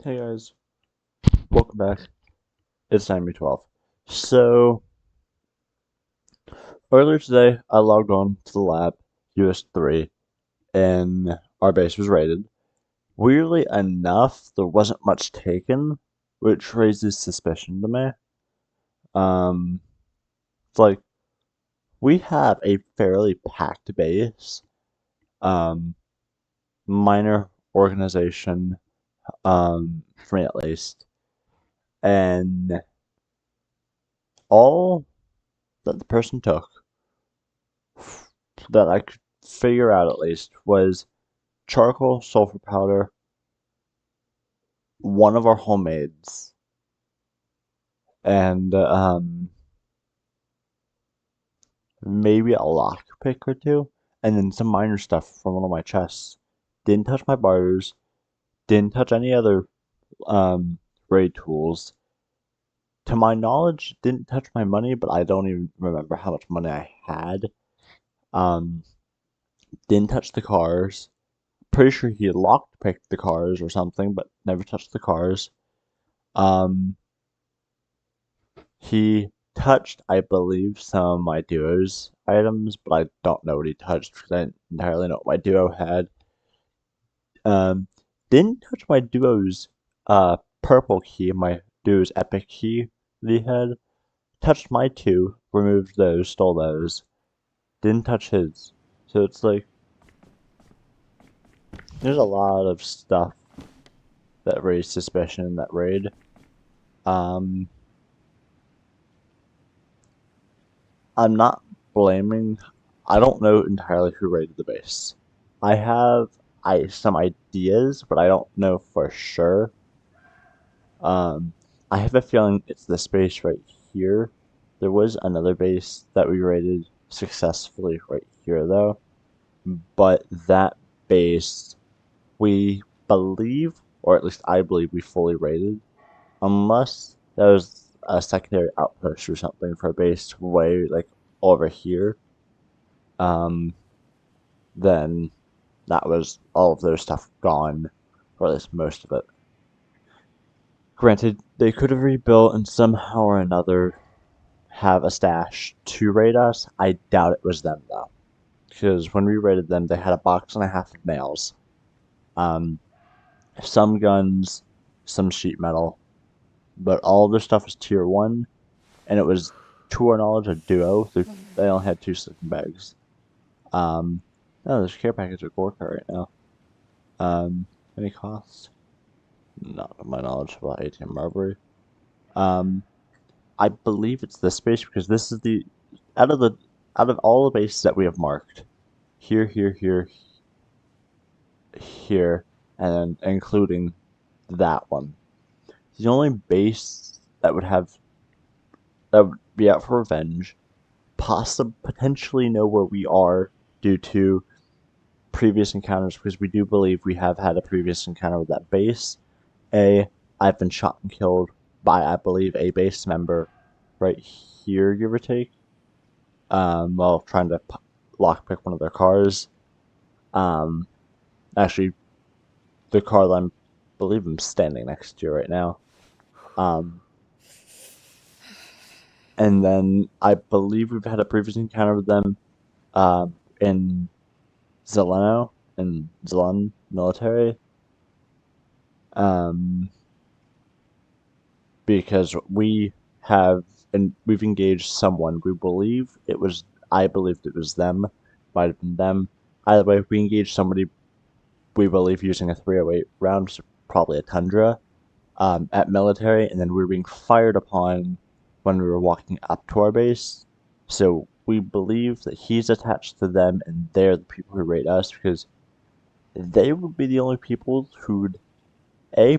Hey guys, welcome back. It's 9me12. So, earlier today, I logged on to the lab, US3, and our base was raided. Weirdly enough, there wasn't much taken, which raises suspicion to me. Um, it's like, we have a fairly packed base, um, minor organization, for me at least, and all that the person took that I could figure out at least was charcoal, sulfur powder, one of our homemades, and maybe a lockpick or two, and then some minor stuff from one of my chests. Didn't touch my barters. Didn't touch any other raid tools. To my knowledge, didn't touch my money, but I don't even remember how much money I had. Um, didn't touch the cars. Pretty sure he lockpicked the cars or something, but never touched the cars. Um, He touched, I believe, some of my duo's items, but I don't know what he touched because I didn't entirely know what my duo had. Um, didn't touch my duo's purple key, my duo's epic key that he had. Touched my two, removed those, stole those. Didn't touch his. So it's like there's a lot of stuff that raised suspicion in that raid. Um, I'm not blaming. I don't know entirely who raided the base. I have some ideas, but I don't know for sure. Um, I have a feeling it's this base right here. There was another base that we raided successfully right here, though. But that base, we believe, or at least I believe, we fully raided, unless there was a secondary outpost or something for a base way like over here. Um, then that was all of their stuff gone, or at least most of it. Granted, they could have rebuilt and somehow or another have a stash to raid us. I doubt it was them though, because when we raided them, they had a box and a half of nails, um, some guns, some sheet metal, but all of their stuff was tier one, and it was to our knowledge a duo. They only had two sleeping bags. No, there's a care package at Gorka right now. Any cost? Not to my knowledge about ATM robbery. Um, I believe it's this base because this is the out of the out of all the bases that we have marked, here, here, and including that one. The only base that would be out for revenge, potentially know where we are due to previous encounters because we do believe we have had a previous encounter with that base. I've been shot and killed by, I believe, a base member right here, give or take, while trying to lockpick one of their cars. Um, Actually, the car that believe I'm standing next to right now. Um, and then I believe we've had a previous encounter with them in Zeleno, in Zelen military. Um, because we've engaged someone. We believe it was I believed it was them. Might have been them. Either way, we engaged somebody we believe using a 308 round, so probably a Tundra, at military, and then we were being fired upon when we were walking up to our base. So we believe that he's attached to them, and they're the people who rate us because they would be the only people who'd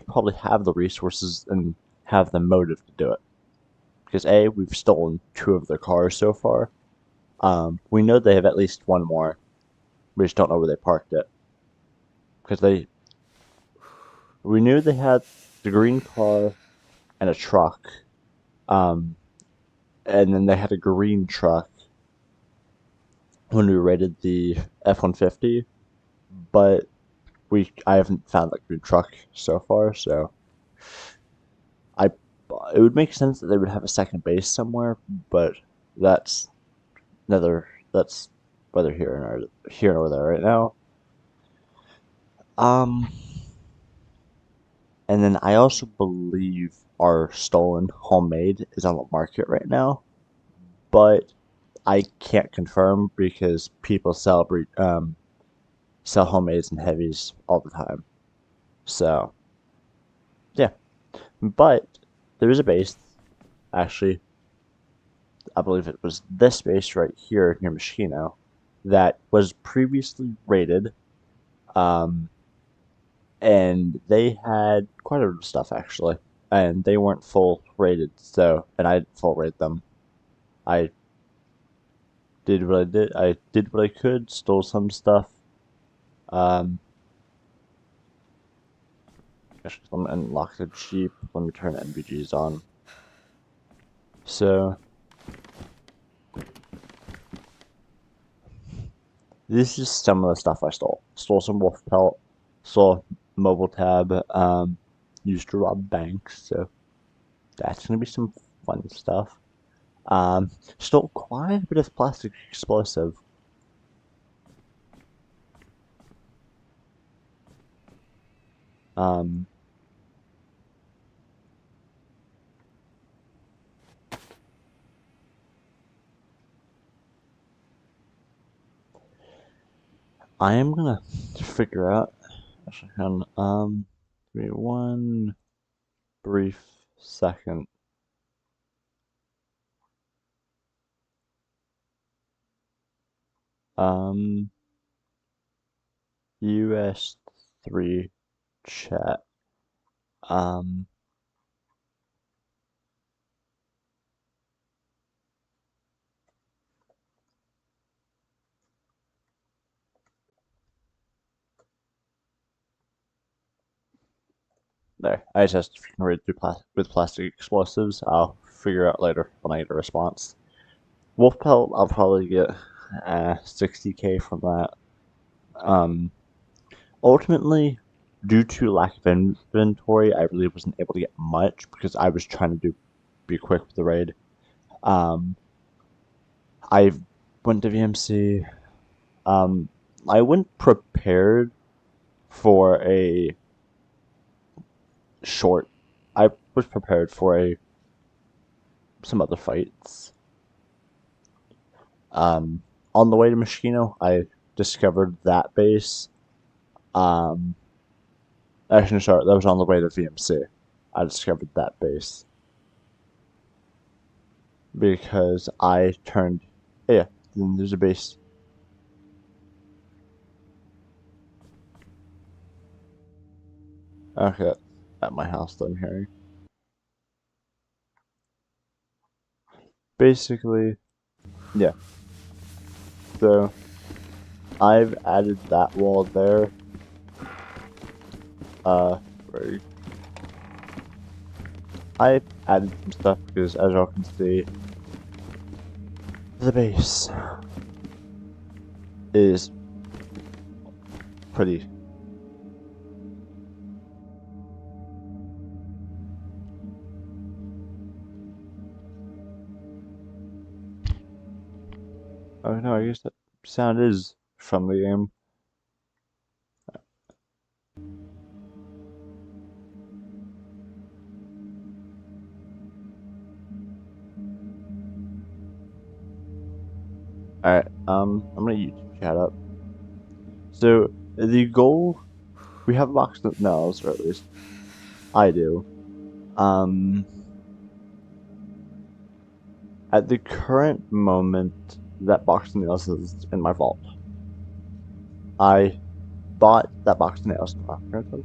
probably have the resources and have the motive to do it. Because we've stolen two of their cars so far. We know they have at least one more. We just don't know where they parked it. Because we knew they had the green car and a truck. Um, and then they had a green truck when we raided the F-150. But I haven't found that green truck so far, so it would make sense that they would have a second base somewhere, but that's that's whether here or there right now. And then I also believe our stolen homemade is on the market right now, but I can't confirm because people sell homemades and heavies all the time. So yeah, but there is a base. Actually, I believe it was this base right here near Machino that was previously raided. And they had quite a bit of stuff actually, and they weren't full rated. So, and I didn't full rate them. I did what I did. I did what I could. Stole some stuff. Actually, let me unlock the Jeep. Let me turn NVGs on. So, this is some of the stuff I stole. Stole some wolf pelt. Stole mobile tab. Used to rob banks. So that's gonna be some fun stuff. Stole quite a bit of plastic explosive. I am gonna figure out. Actually, give me one brief second. US3 chat. There. I just read through with plastic explosives. I'll figure out later when I get a response. Wolf pelt, I'll probably get 60k from that. Ultimately, due to lack of inventory, I really wasn't able to get much because I was trying to be quick with the raid. I went to VMC. I went prepared for a short. I was prepared for some other fights. On the way to Machino, I discovered that base. Actually, sorry, that was on the way to VMC. I discovered that base because I turned. Yeah, there's a base. Okay, at my house that I'm hearing. Basically, yeah. So I've added that wall there. Right. I added some stuff because, as y'all can see, the base is pretty. Oh no, I guess that sound is from the game. Alright, I'm gonna YouTube chat up. So, the goal, we have a box of nails, or at least I do. At the current moment, that box of nails is in my vault. I bought that box of nails, not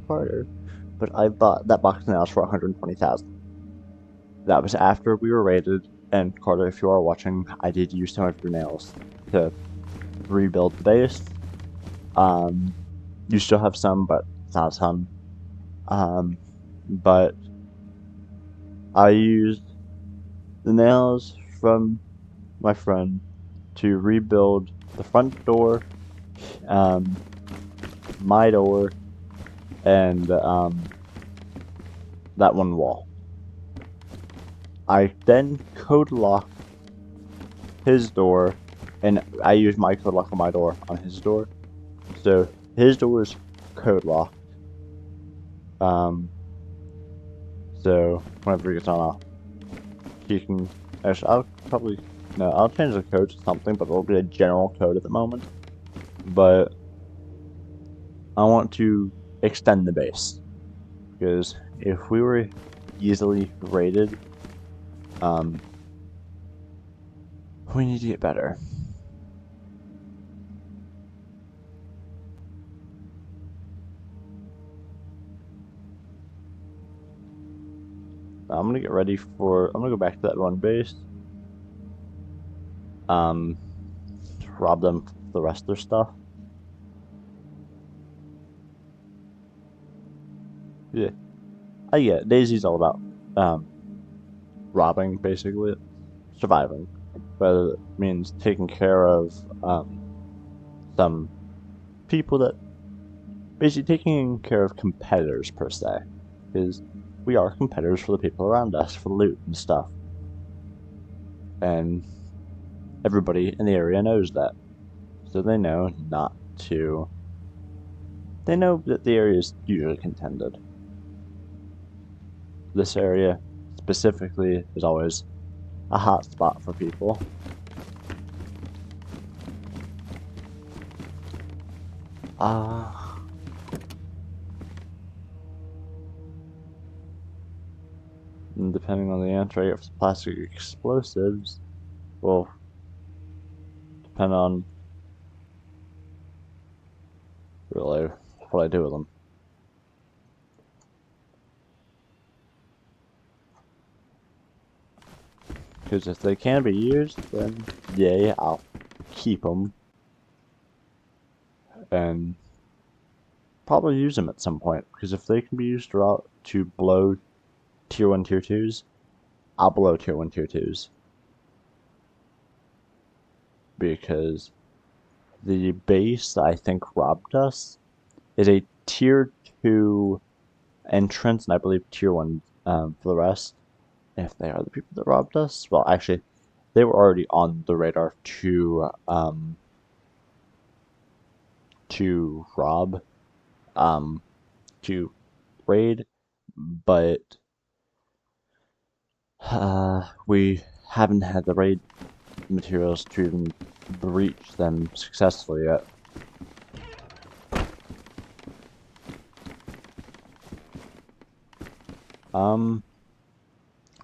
Carter, but I bought that box of nails for 120,000. That was after we were raided, and Carter, if you are watching, I did use some of your nails to rebuild the base. You still have some, but it's not a ton. But I used the nails from my friend to rebuild the front door, my door, and that one wall. I then code lock his door, and I use my code lock on my door on his door. So his door is code locked. So whenever he gets on, he can. Actually, I'll change the code to something, but it'll be a general code at the moment. But I want to extend the base, because if we were easily raided, we need to get better. I'm gonna get ready for. I'm gonna go back to that one base. Rob them of the rest of their stuff. Yeah, DayZ's all about robbing, basically, surviving, but it means taking care of some people that basically taking care of competitors per se, because we are competitors for the people around us for loot and stuff, and everybody in the area knows that, so they know not to. They know that the area is usually contended. This area specifically is always a hot spot for people. And depending on the answer I get for plastic explosives will depend on really what I do with them. Because if they can be used, then yay, I'll keep them. And probably use them at some point. Because if they can be used to blow Tier 1, Tier 2s, I'll blow Tier 1, Tier 2s. Because the base that I think robbed us is a Tier 2 entrance, and I believe Tier 1 for the rest. If they are the people that robbed us, well, actually, they were already on the radar to rob, to raid, but we haven't had the raid materials to even breach them successfully yet.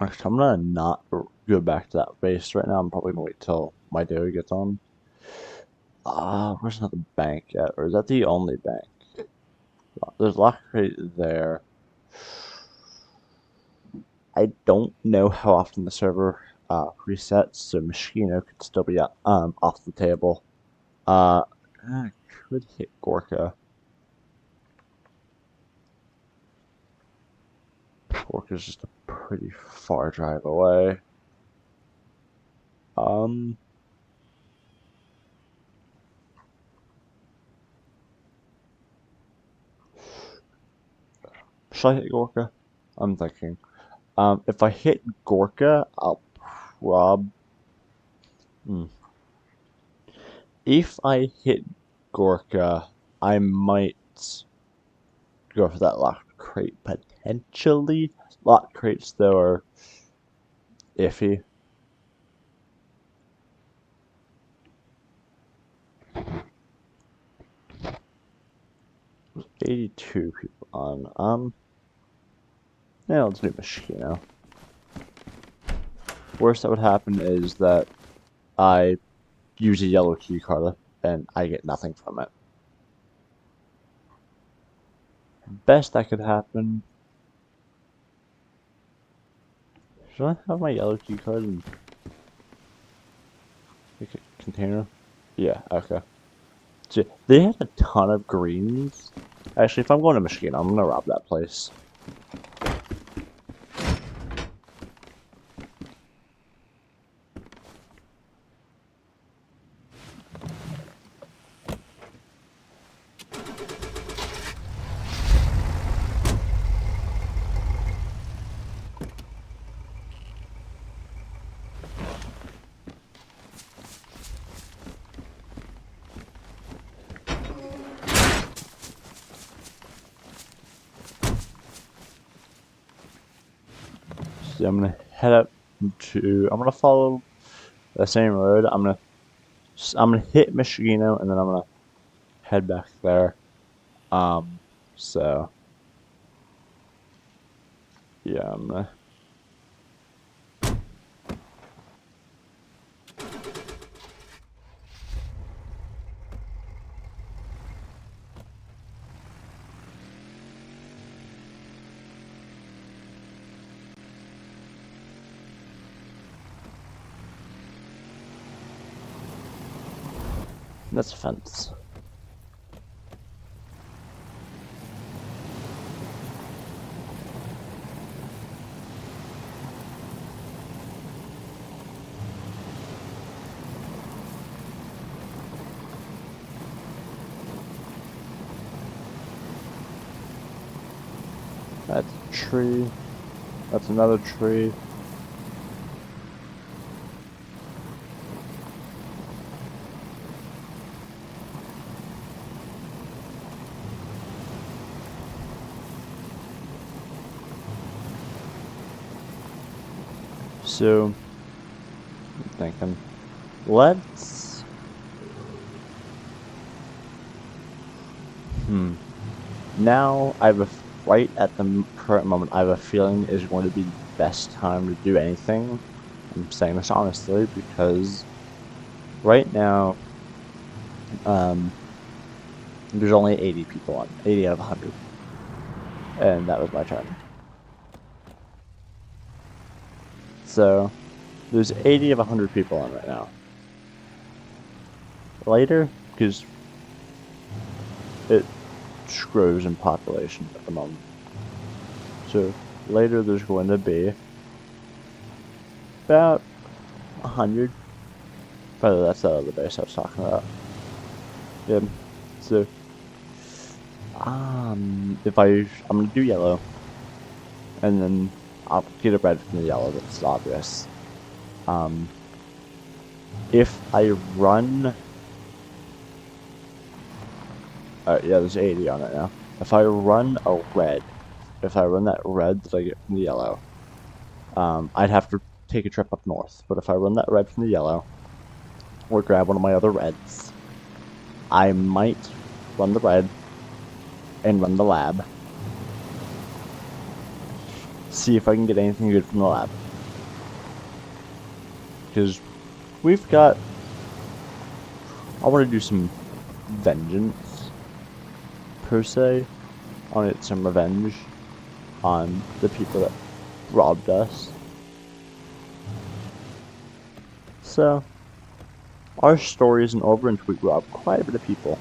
Actually, I'm gonna not go back to that base right now. I'm probably gonna wait till my day gets on. Where's another bank at? Or is that the only bank? There's a lock crate there. I don't know how often the server resets, so Moschino could still be off the table. I could hit Gorka. Gorka's just a pretty far drive away. Should I hit Gorka? I'm thinking. If I hit Gorka, I'll If I hit Gorka, I might go for that locked crate, potentially. Locked crates, though, are iffy. There's 82 people on. Yeah, let's do Moschino. Worst that would happen is that I use a yellow key card and I get nothing from it. Best that could happen. Should I have my yellow key card and make a container? Yeah, okay. So they had a ton of greens. Actually, if I'm going to Moschino, I'm gonna rob that place. So I'm gonna head up I'm gonna follow the same road. I'm gonna hit Michigino and then I'm gonna head back there. So yeah, I'm gonna. That's a fence. That's a tree. That's another tree. So I'm thinking, let's. Now I have right at the current moment, I have a feeling is going to be the best time to do anything. I'm saying this honestly because right now, there's only 80 people on 80 out of 100, and that was my turn. So there's 80 of 100 people on right now. Later, because it grows in population at the moment. So later there's going to be about 100. Probably that's the other base I was talking about. Yeah. So if I'm gonna do yellow, and then I'll get a red from the yellow. That's obvious. If I run, yeah, there's 80 on it now. If I run a red, if I run that red that I get from the yellow, I'd have to take a trip up north. But if I run that red from the yellow, or grab one of my other reds, I might run the red and run the lab. See if I can get anything good from the lab. Because we've got. I want to do some vengeance, per se. I want to get some revenge on the people that robbed us. So, our story isn't over until we rob quite a bit of people.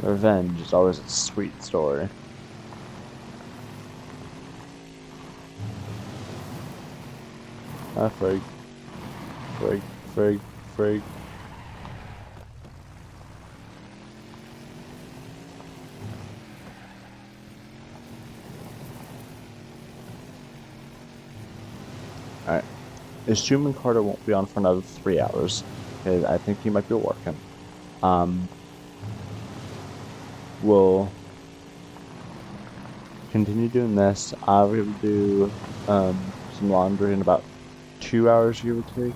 Revenge is always a sweet story. Ah, frig. Frig, frig, frig. Alright. Assuming Carter won't be on for another 3 hours, because I think he might be working. We'll continue doing this. I'll be able to do some laundry in about 2 hours, give or take.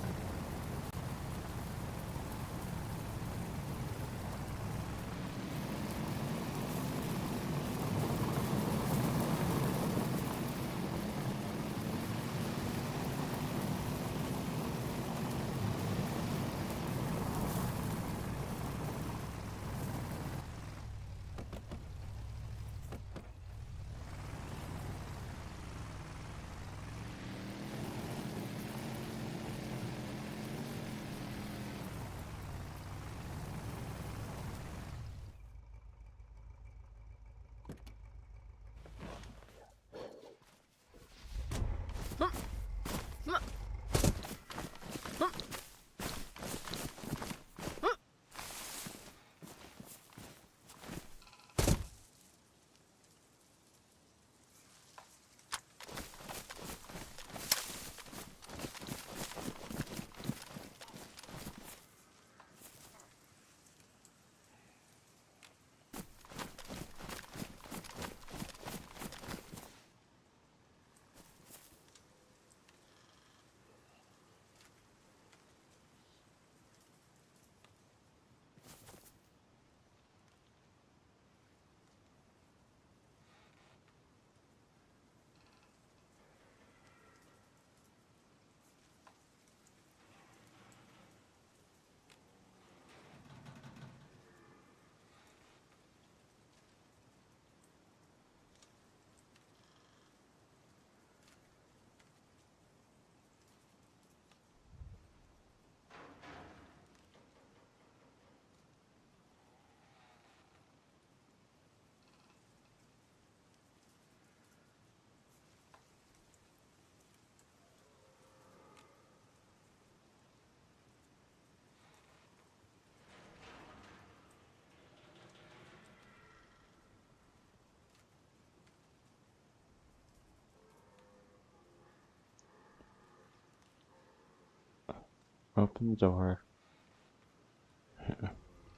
Open the door.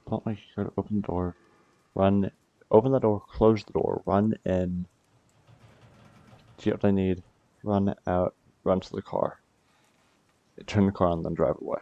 Pull out my key card, open the door. Run. Open the door, close the door, run in. Get what I need. Run out, run to the car. Turn the car on, then drive away.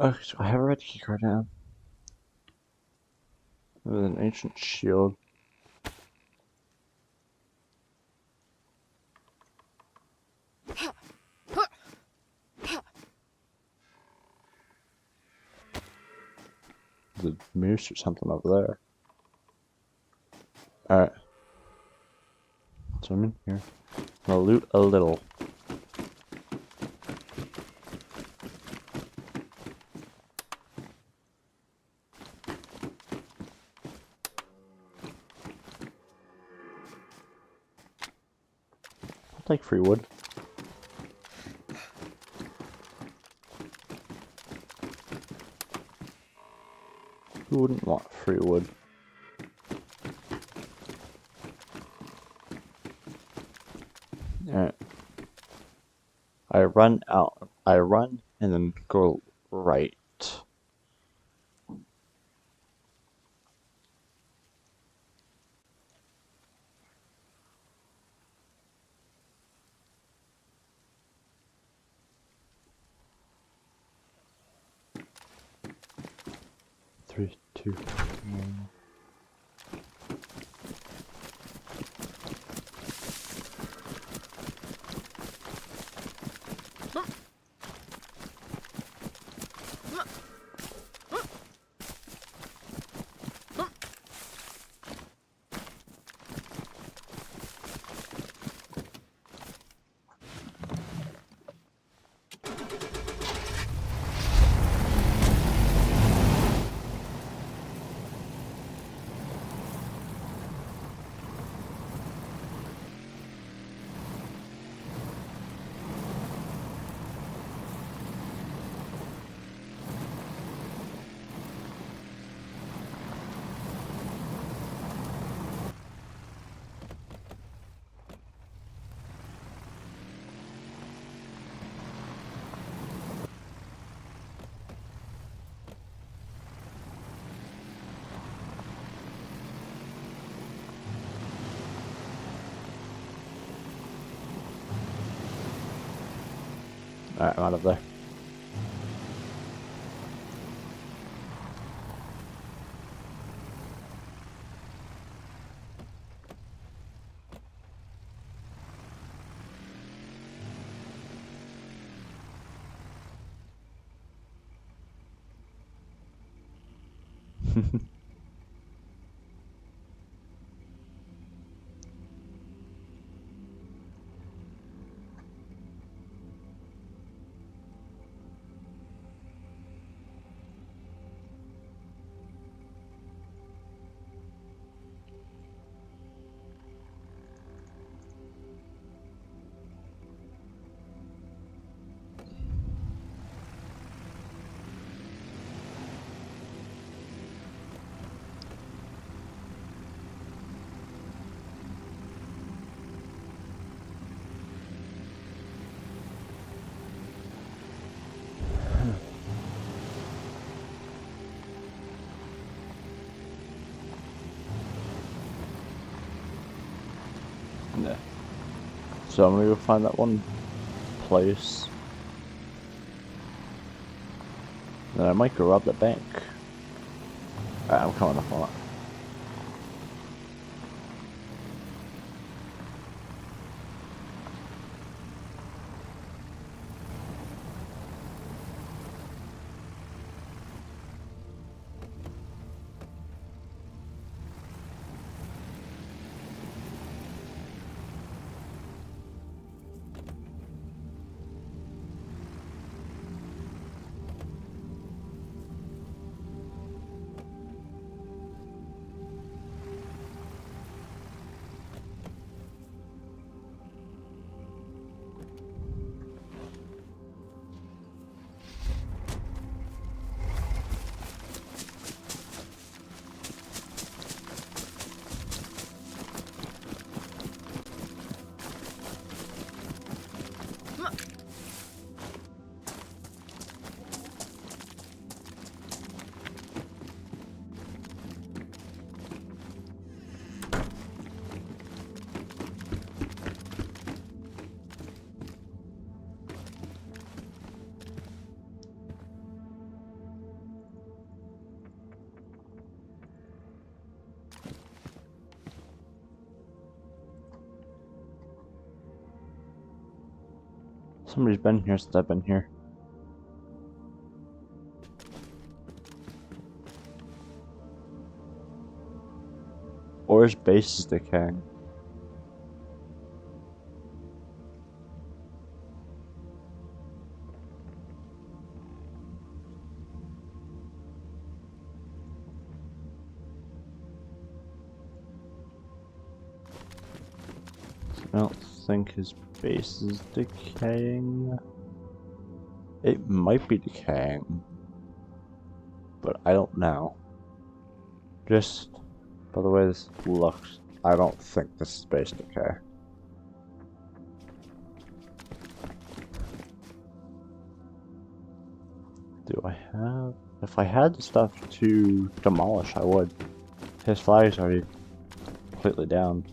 Okay, so I have a red key card now. With an ancient shield. There's a moose or something over there. Alright. So I'm in here. I'm gonna loot a little. I'll take free wood. Who wouldn't want free wood? Alright. I run out. I run and then go right. Three, two, one. Alright, I'm out of there. Yeah. So I'm gonna go find that one place. Then I might go rob the bank. Alright, I'm coming up on it. Somebody's been here since I've been here. Or his base is decaying. I don't think his base is decaying. It might be decaying, but I don't know. Just by the way this looks, I don't think this is base decay. Do I have... If I had the stuff to demolish, I would. His flag's already completely down.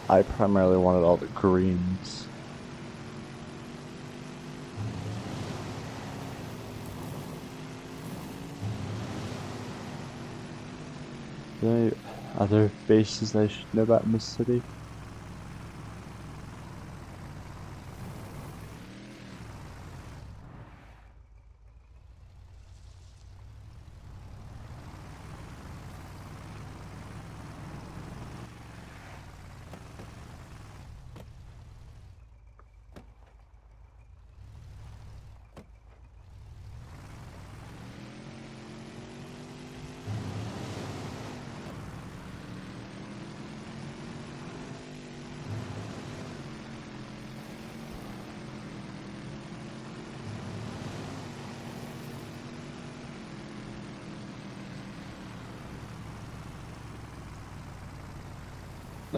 I primarily wanted all the greens. Are there any other bases I should know about in this city?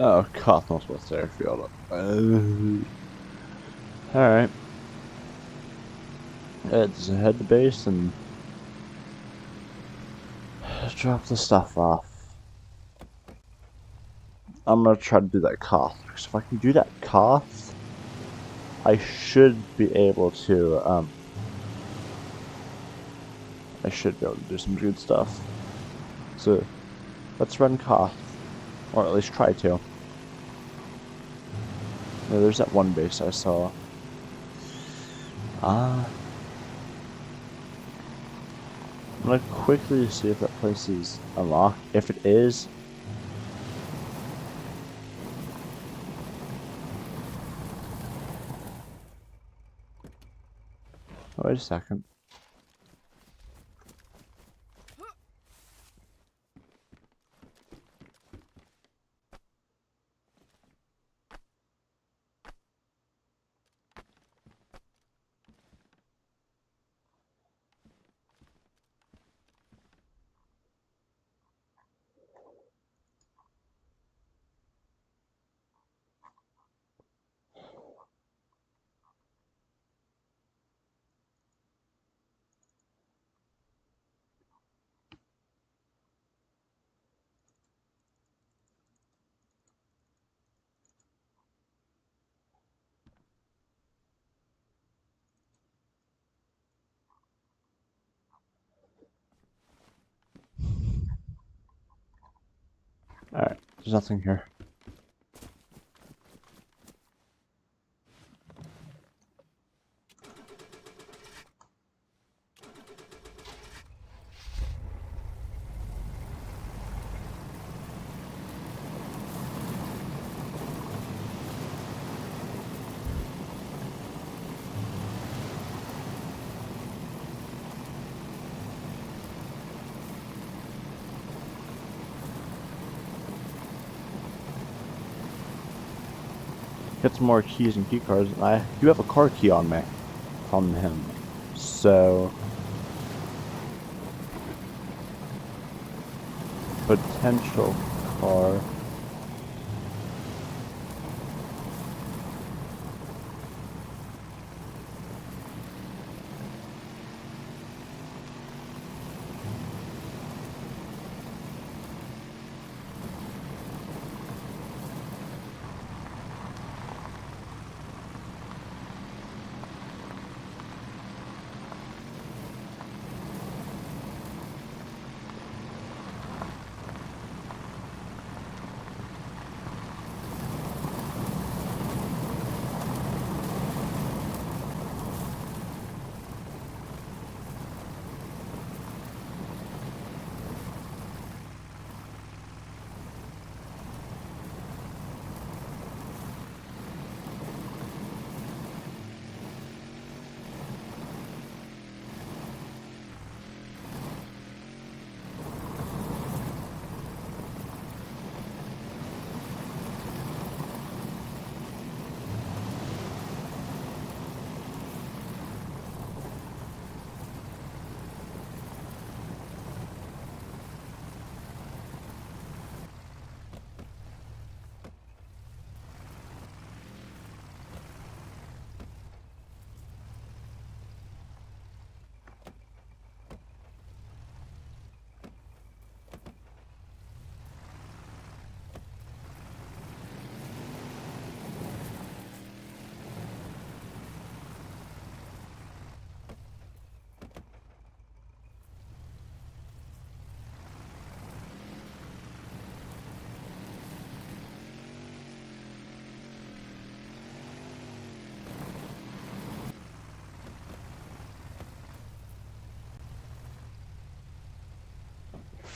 Oh, Cosmos Airfield. Alright. Let's head to base and drop the stuff off. I'm gonna try to do that Koth, because if I can do that Koth, I should be able to, do some good stuff. So, let's run Koth. Or at least try to. Yeah, there's that one base I saw. I'm gonna quickly see if that place is unlocked. If it is, wait a second. Alright, there's nothing here. Get some more keys and key cards. I do have a car key on me from him, so potential car.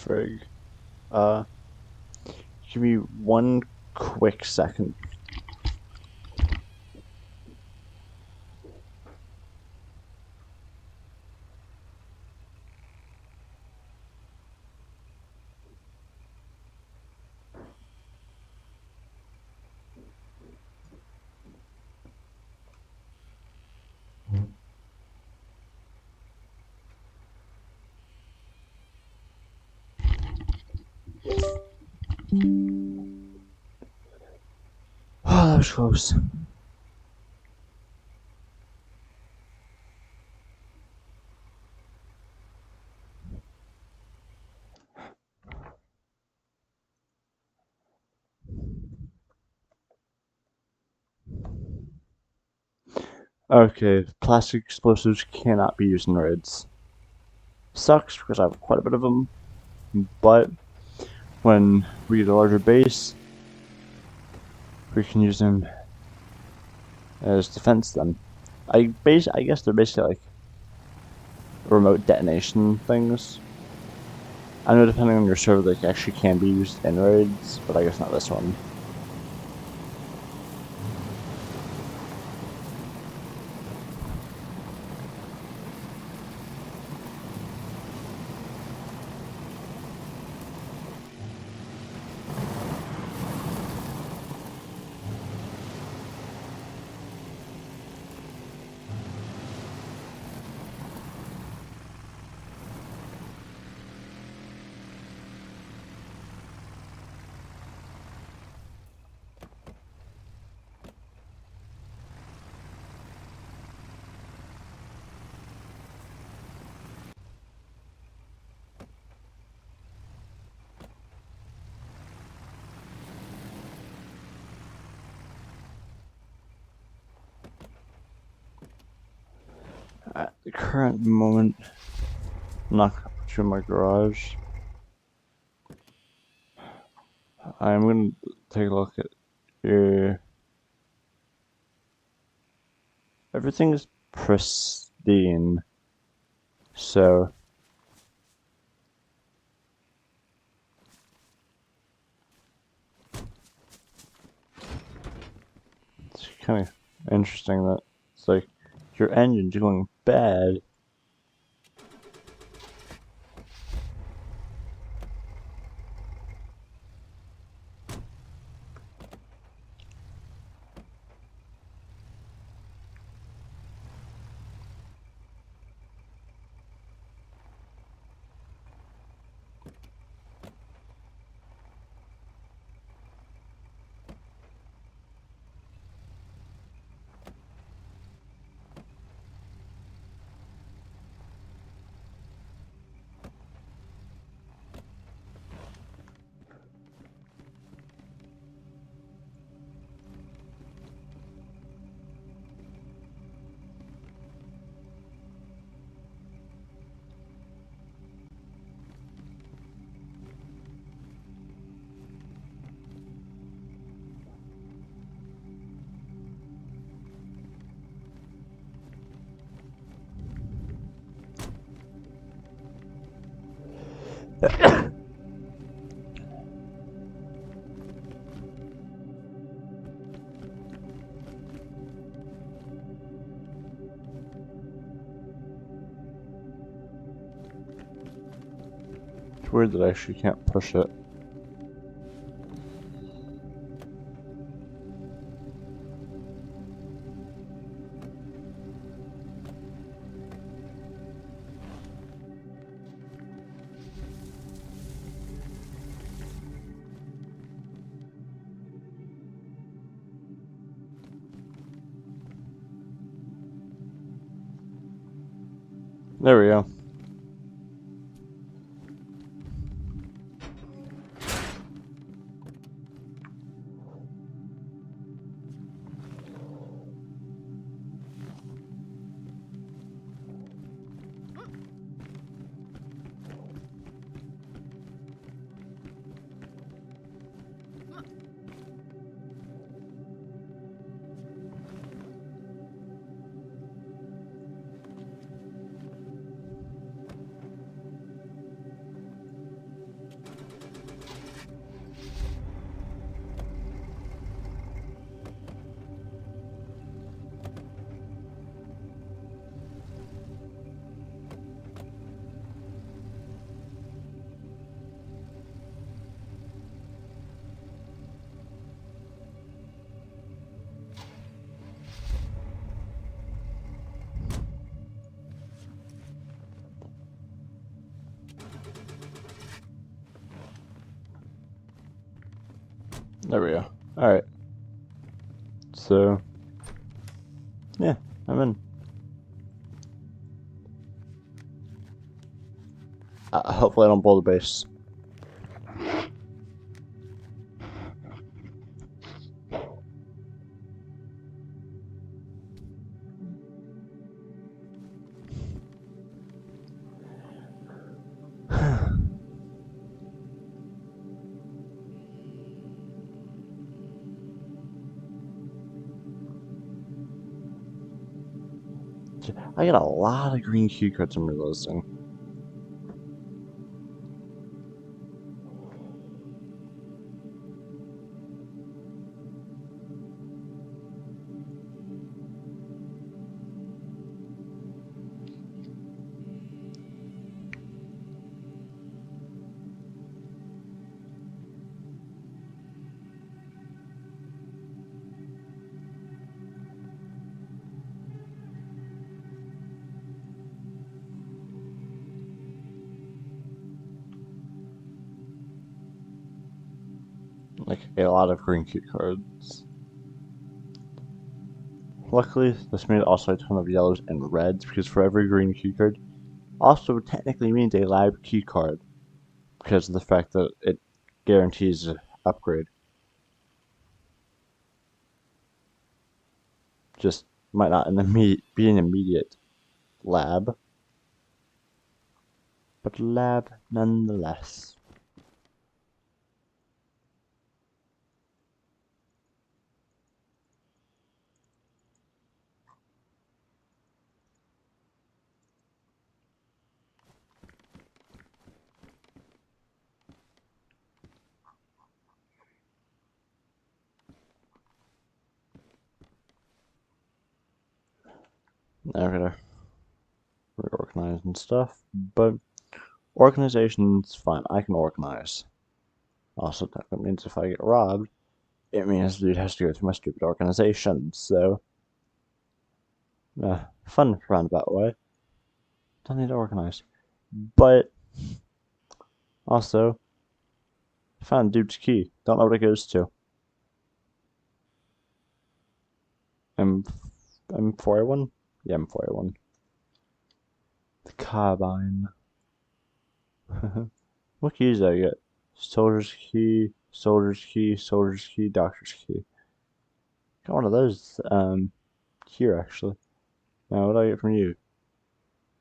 frig. Uh, Give me one quick second. Oh, that was close. Okay, plastic explosives cannot be used in raids. Sucks because I have quite a bit of them, but when we get a larger base, we can use them as defense then. I guess they're basically like remote detonation things. I know depending on your server they actually can be used in raids, but I guess not this one. At the current moment, I'm not gonna put you in my garage. I'm gonna take a look at your. Everything is pristine, so it's kind of interesting that it's like your engine's going bad. It's weird that I actually can't push it. There we go. There we go. Alright. So, yeah, I'm in. Hopefully I don't blow the base. I got a lot of green cue cards I'm realizing. Like, a lot of green cue cards. Luckily, this made also a ton of yellows and reds, because for every green cue card also technically means a lab key card, because of the fact that it guarantees an upgrade. Just might not be an immediate lab, but lab nonetheless. Now we're gonna reorganize and stuff, but organization's fine. I can organize. Also, that means if I get robbed, it means the dude has to go through my stupid organization. So, fun roundabout way. Don't need to organize. But also, found dude's key. Don't know what it goes to. M4A1? Yeah, M4A1. The carbine. What keys did I get? Soldier's key, soldier's key, soldier's key, doctor's key. Got one of those here actually. Now what do I get from you?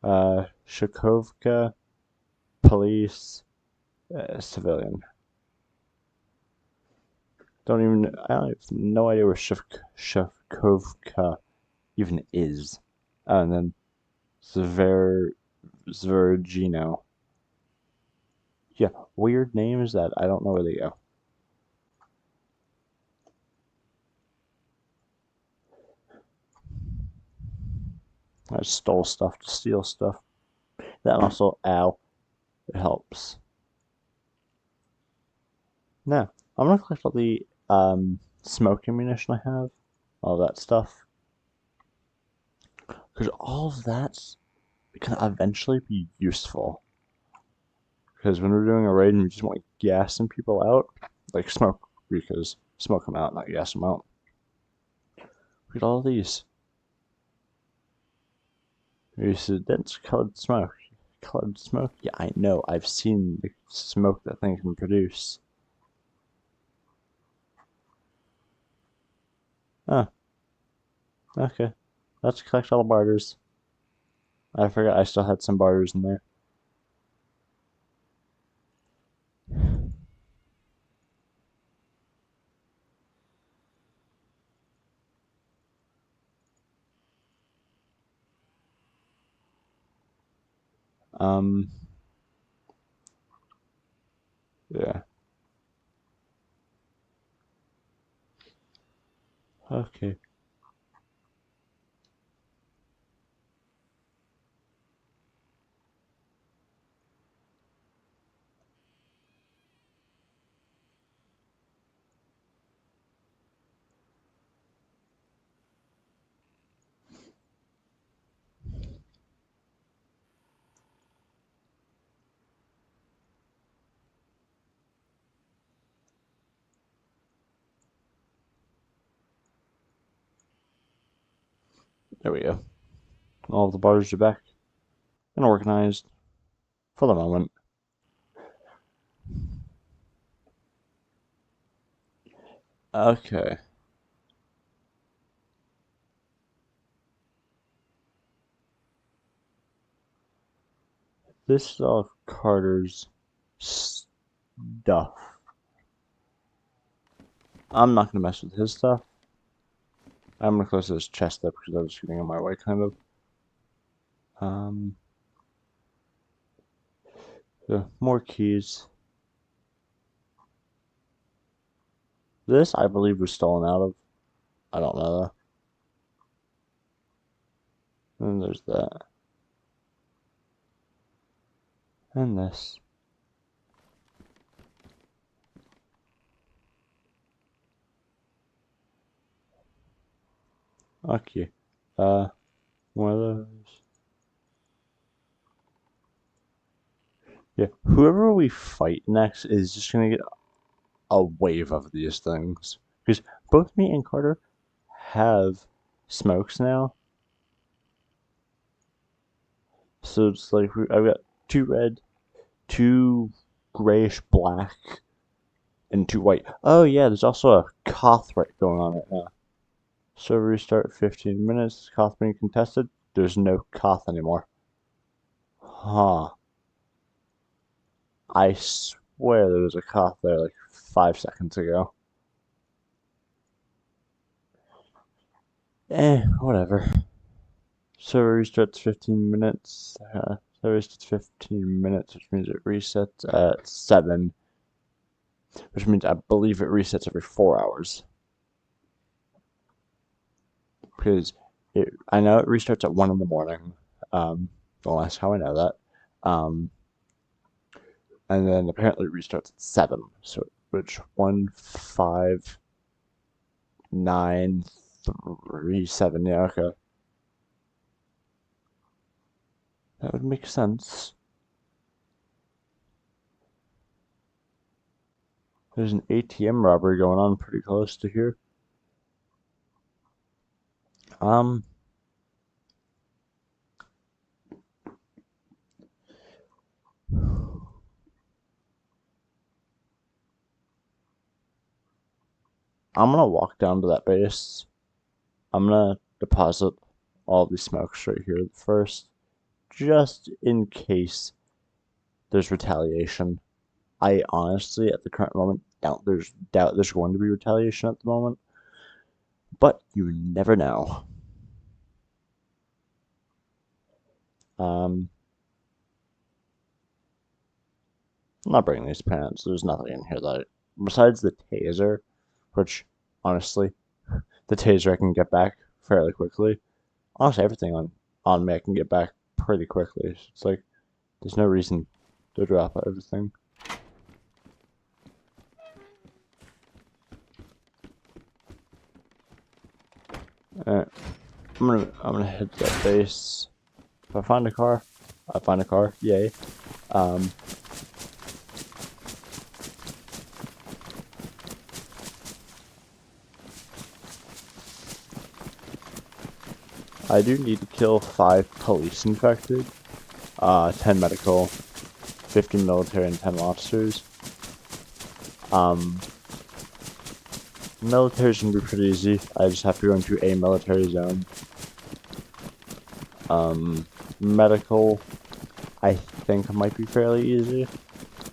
Shakovka, police, civilian. I have no idea where Shakovka even is. And then Zvergino. Yeah, weird names that I don't know where they go. I stole stuff to steal stuff. That also, ow, it helps. Now, I'm gonna collect all the smoke ammunition I have, all that stuff, because all of that can eventually be useful. Because when we're doing a raid and we just want gassing people out, like smoke, because smoke them out, not gas them out. Look at all these. There's a dense colored smoke. Colored smoke? Yeah, I know. I've seen the smoke that thing can produce. Oh. Okay. Let's collect all the barters. I forgot I still had some barters in there. Um, yeah. Okay. There we go. All the bars are back and organized for the moment. Okay. This is all Carter's stuff. I'm not gonna mess with his stuff. I'm gonna close his chest up because I was getting in my way, kind of. So more keys. This, I believe, was stolen out of. I don't know though. And there's that. And this. Okay. One of those. Yeah, whoever we fight next is just gonna get a wave of these things. Because both me and Carter have smokes now. So it's like I've got 2 red, 2 grayish black, and 2 white. Oh yeah, there's also a Koth right going on right now. So restart 15 minutes, Koth being contested. There's no Koth anymore. Huh. I swear there was a Koth there like 5 seconds ago. Whatever. Server restarts 15 minutes. Server restarts 15 minutes, which means it resets at 7. Which means I believe it resets every 4 hours. Because I know it restarts at 1 in the morning. Don't ask how I know that. And then apparently it restarts at 7. So, which 1, 5, 9, 3, 7. Yeah, okay. That would make sense. There's an ATM robbery going on pretty close to here. I'm gonna walk down to that base. I'm gonna deposit all these smokes right here first, just in case there's retaliation. I honestly, at the current moment, doubt there's going to be retaliation at the moment, but you never know. I'm not bringing these pants. There's nothing in here that, besides the taser, which honestly, the taser I can get back fairly quickly. Honestly, everything on me I can get back pretty quickly. It's like there's no reason to drop everything. Alright, I'm gonna head to that base. If I find a car, I find a car. Yay. I do need to kill 5 police infected, 10 medical, 15 military, and 10 officers. Military's gonna be pretty easy. I just have to go into a military zone. Medical, I think might be fairly easy.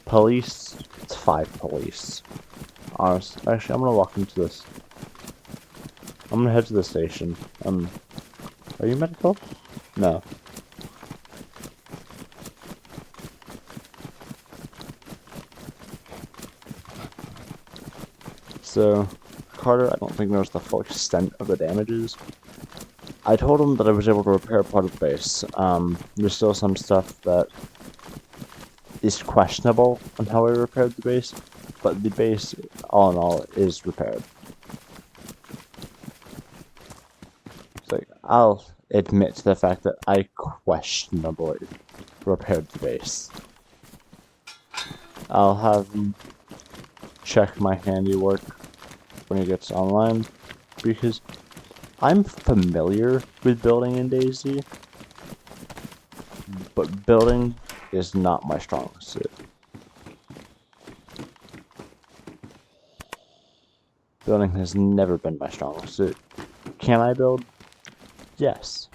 Police, it's 5 police. Honestly, actually, I'm gonna walk into this. I'm gonna head to the station. Are you medical? No. So, Carter, I don't think knows the full extent of the damages. I told him that I was able to repair part of the base. There's still some stuff that is questionable on how I repaired the base, but the base, all in all, is repaired. It's like, I'll admit to the fact that I questionably repaired the base. I'll have him check my handiwork when he gets online, because I'm familiar with building in DayZ, but building is not my strongest suit. Building has never been my strongest suit. Can I build? Yes.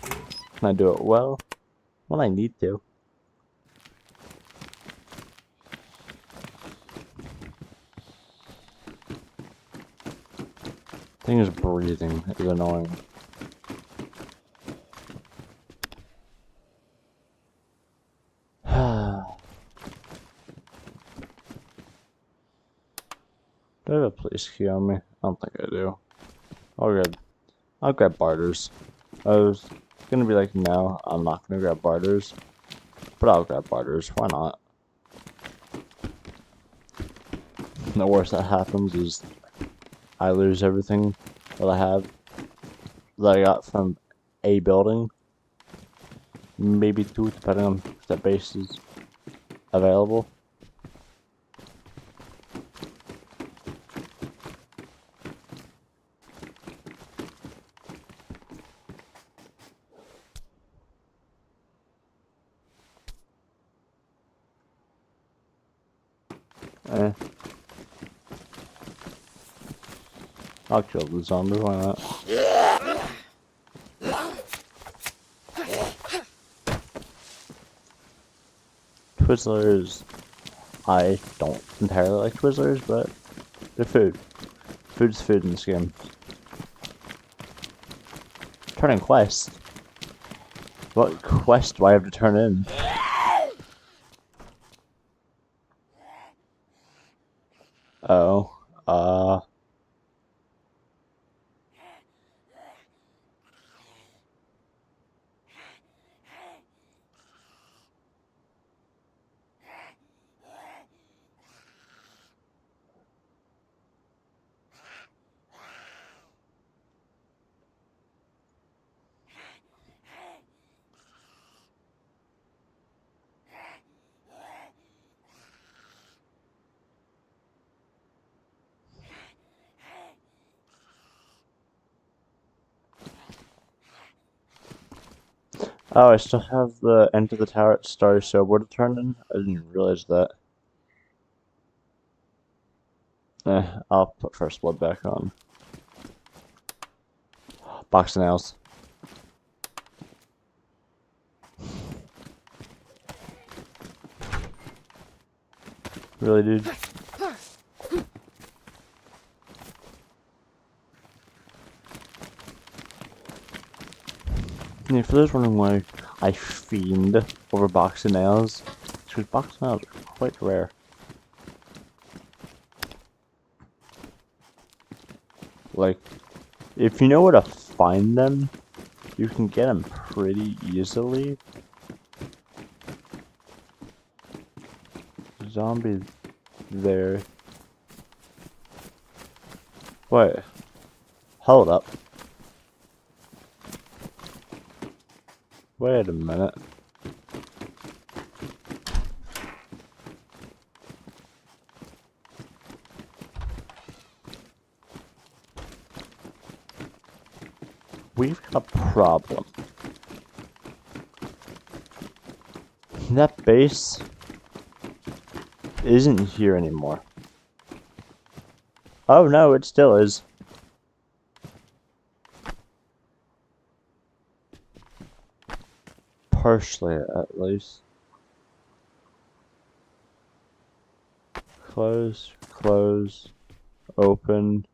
Can I do it well? When I need to. Thing is, breathing is annoying. Do I have a police key on me? I don't think I do. I'll grab barters. I was gonna be like, no, I'm not gonna grab barters. But I'll grab barters, why not? The worst that happens is I lose everything that I have that I got from a building. Maybe two, depending on if that base is available. Eh. I'll kill the zombie, why not? Twizzlers, I don't entirely like Twizzlers, but they're food. Food's food in this game. Turning quest. What quest do I have to turn in? Oh, oh, I still have the Enter the Tower at Starry Snowboard to turn in? I didn't realize that. I'll put First Blood back on. Box of nails. Really, dude? Yeah, for those wondering why I fiend over box of nails, because box of nails are quite rare. Like, if you know where to find them, you can get them pretty easily. Zombie there. Wait. Hold up. Wait a minute. We've got a problem. That base isn't here anymore. Oh no, it still is. Partially, at least. Close, close, open,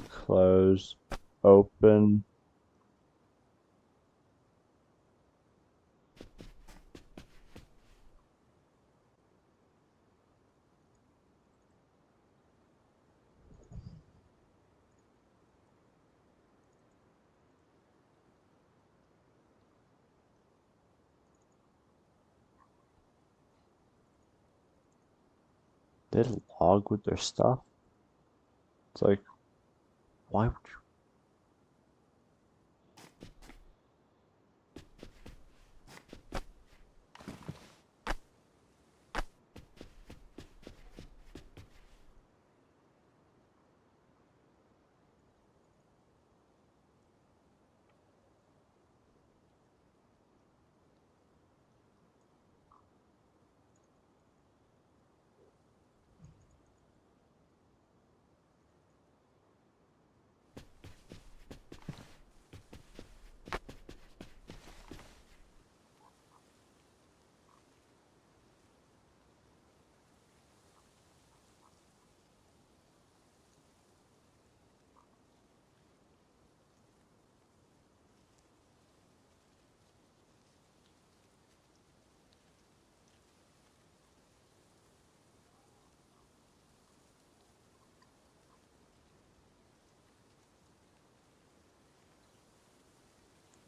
close, open. They log with their stuff? It's like, why would you?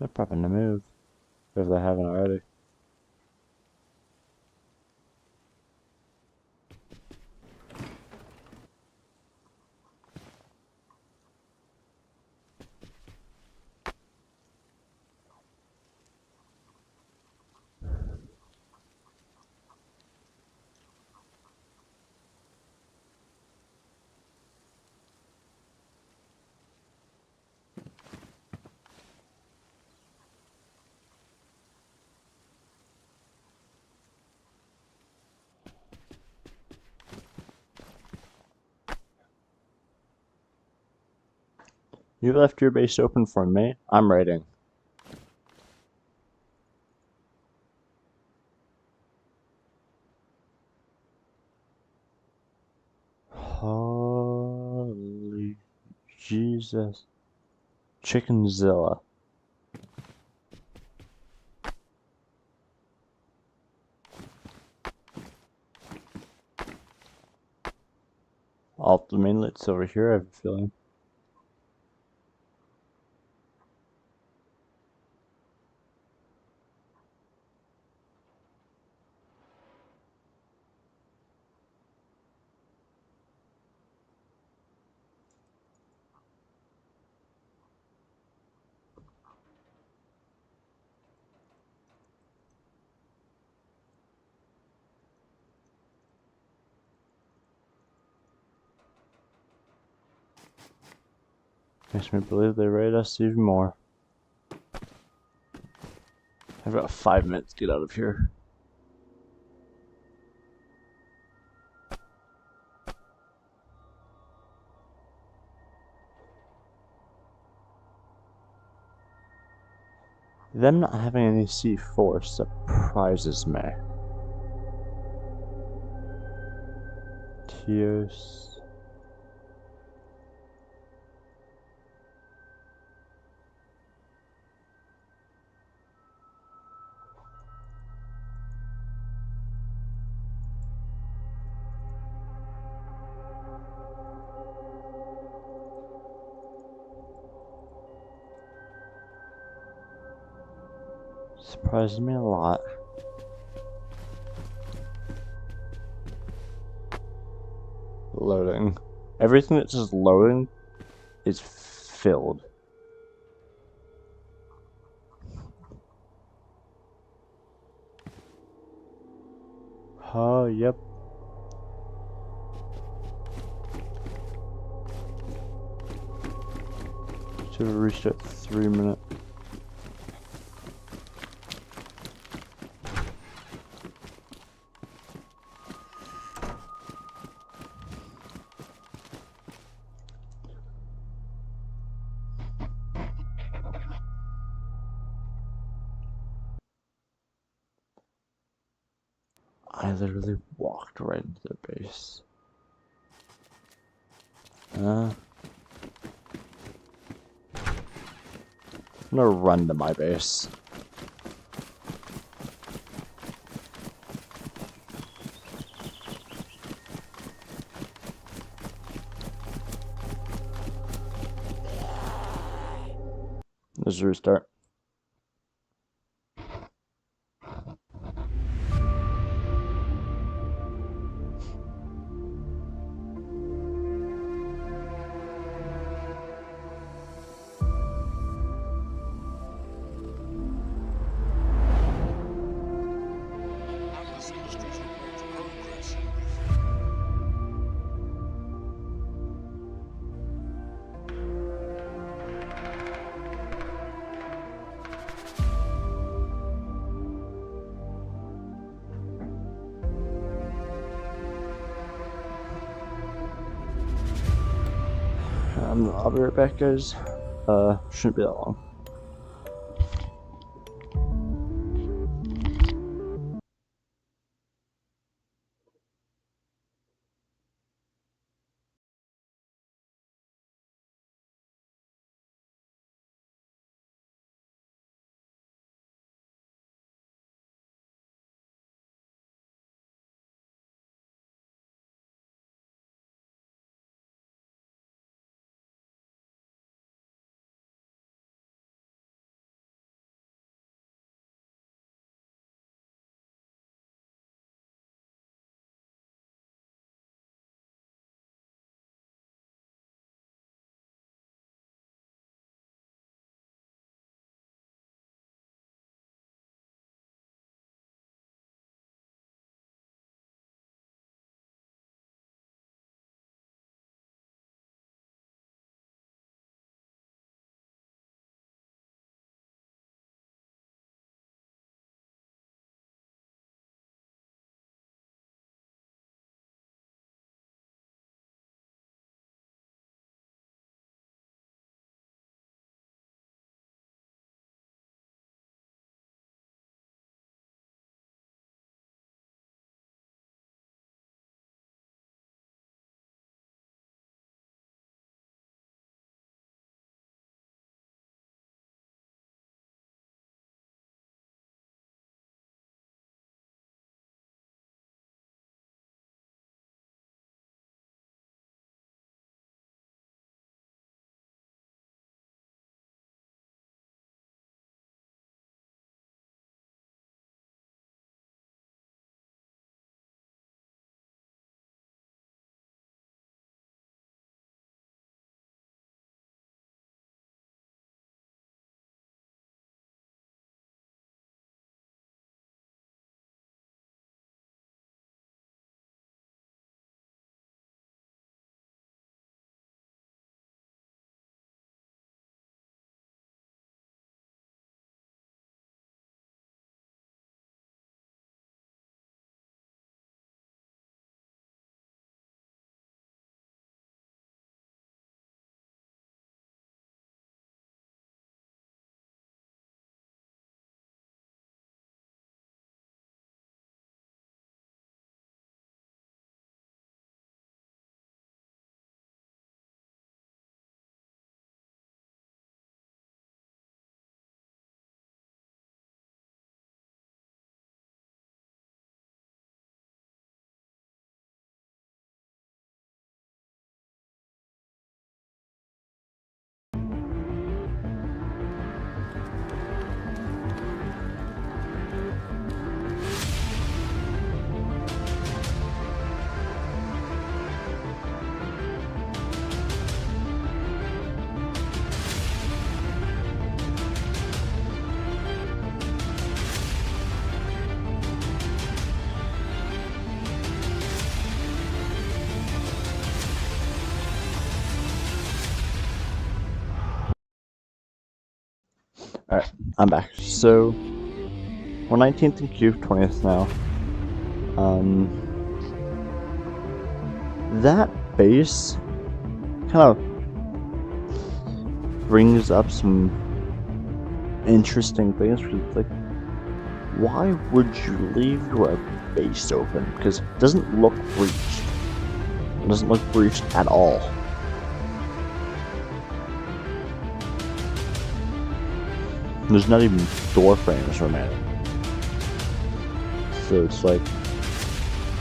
They're prepping to move, if they haven't already. You left your base open for me? I'm raiding. Holy Jesus. Chickenzilla. All the mainlet's over here, I have a feeling. Makes me believe they raid us even more. I've got 5 minutes to get out of here. Them not having any C4 surprises me. Tears. Surprises me a lot. Loading. Everything that says loading is filled. Oh, yep. Should have reached at 3 minutes. I literally walked right into their base. I'm gonna run to my base. There's a restart. I'll be right back, guys. Shouldn't be that long. Alright, I'm back. So, we're 19th and Q, 20th now. That base kind of brings up some interesting things. Like, why would you leave your base open? Because it doesn't look breached. It doesn't look breached at all. There's not even door frames remaining. So it's like,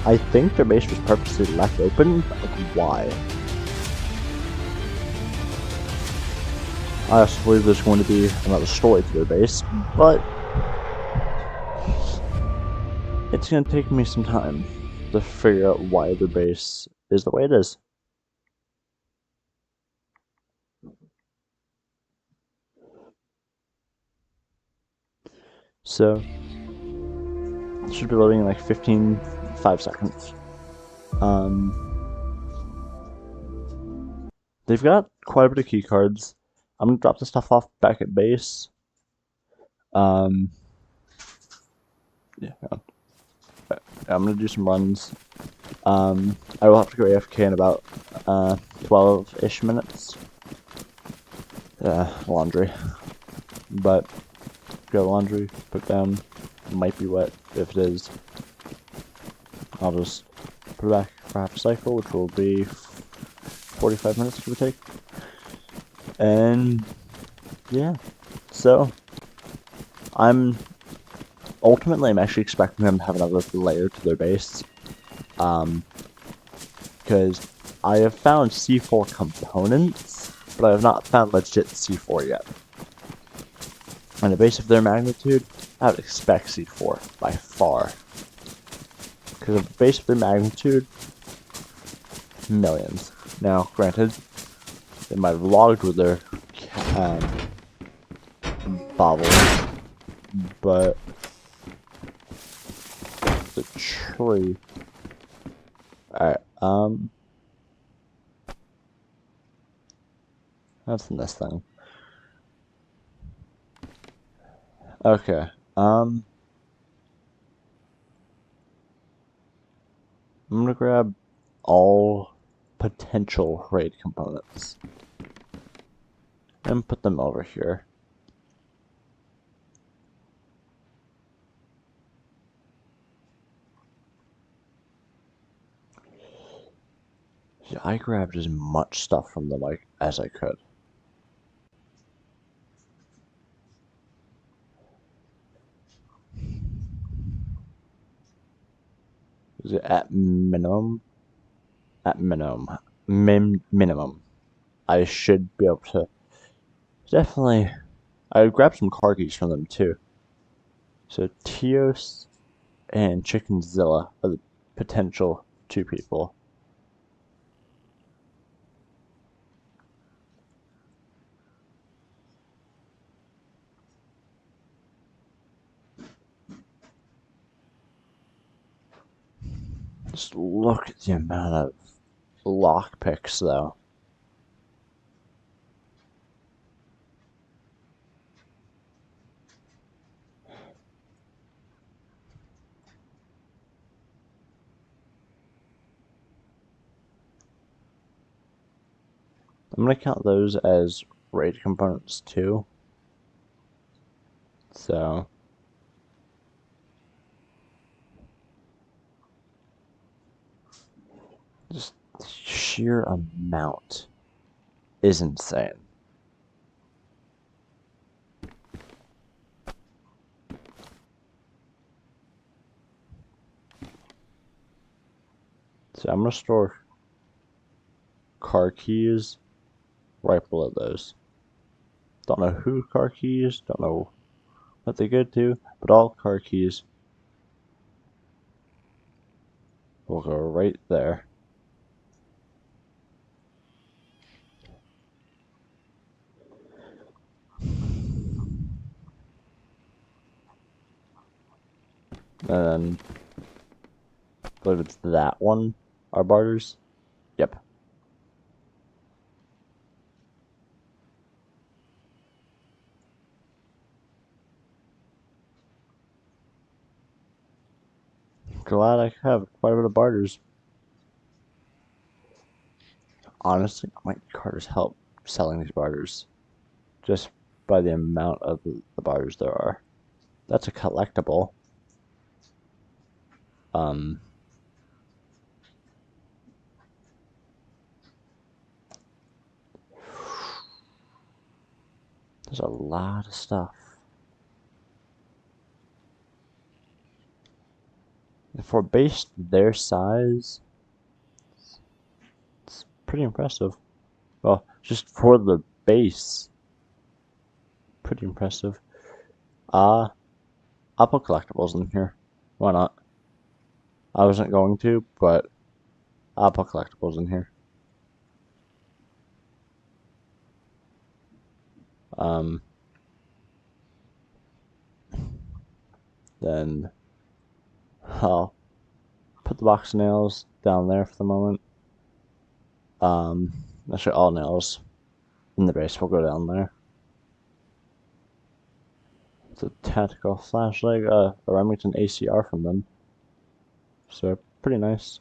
I think their base was purposely left open, but like, why? I also believe there's going to be another story to their base, but it's going to take me some time to figure out why their base is the way it is. So, it should be loading in like 5 seconds. They've got quite a bit of key cards. I'm gonna drop the stuff off back at base. Yeah, I'm gonna do some runs. I will have to go AFK in about 12-ish minutes. Laundry. But go laundry, put down. It might be wet. If it is, I'll just put it back for half a cycle, which will be 45 minutes, give or take. And yeah, so I'm actually expecting them to have another layer to their base, because I have found C4 components, but I have not found legit C4 yet. And a base of their magnitude, I would expect C4 by far. Because of the base of their magnitude, millions. Now, granted, they might have logged with their bobbles, but the tree. Alright, that's in this thing. Okay, I'm gonna grab all potential raid components and put them over here. Yeah, I grabbed as much stuff from them as I could. Is it at minimum? At minimum, I should be able to definitely. I would grab some car keys from them too. So Tios and Chickenzilla are the potential 2 people. Just look at the amount of lockpicks, though. I'm gonna count those as raid components too. So just the sheer amount is insane. So I'm gonna store car keys right below those. Don't know who car keys, don't know what they go to, but all car keys will go right there. And then I believe it's that one, our barters. Yep. glad I have quite a bit of barters. Honestly, I might need Carter's help selling these barters. Just by the amount of the barters there are. That's a collectible. There's a lot of stuff. For a base their size, it's pretty impressive. Well, just for the base, pretty impressive. I'll put collectibles in here. Why not? I wasn't going to, but I'll put collectibles in here. Then I'll put the box of nails down there for the moment. Actually, all nails in the base will go down there. It's a tactical flashlight, a Remington ACR from them. So, pretty nice.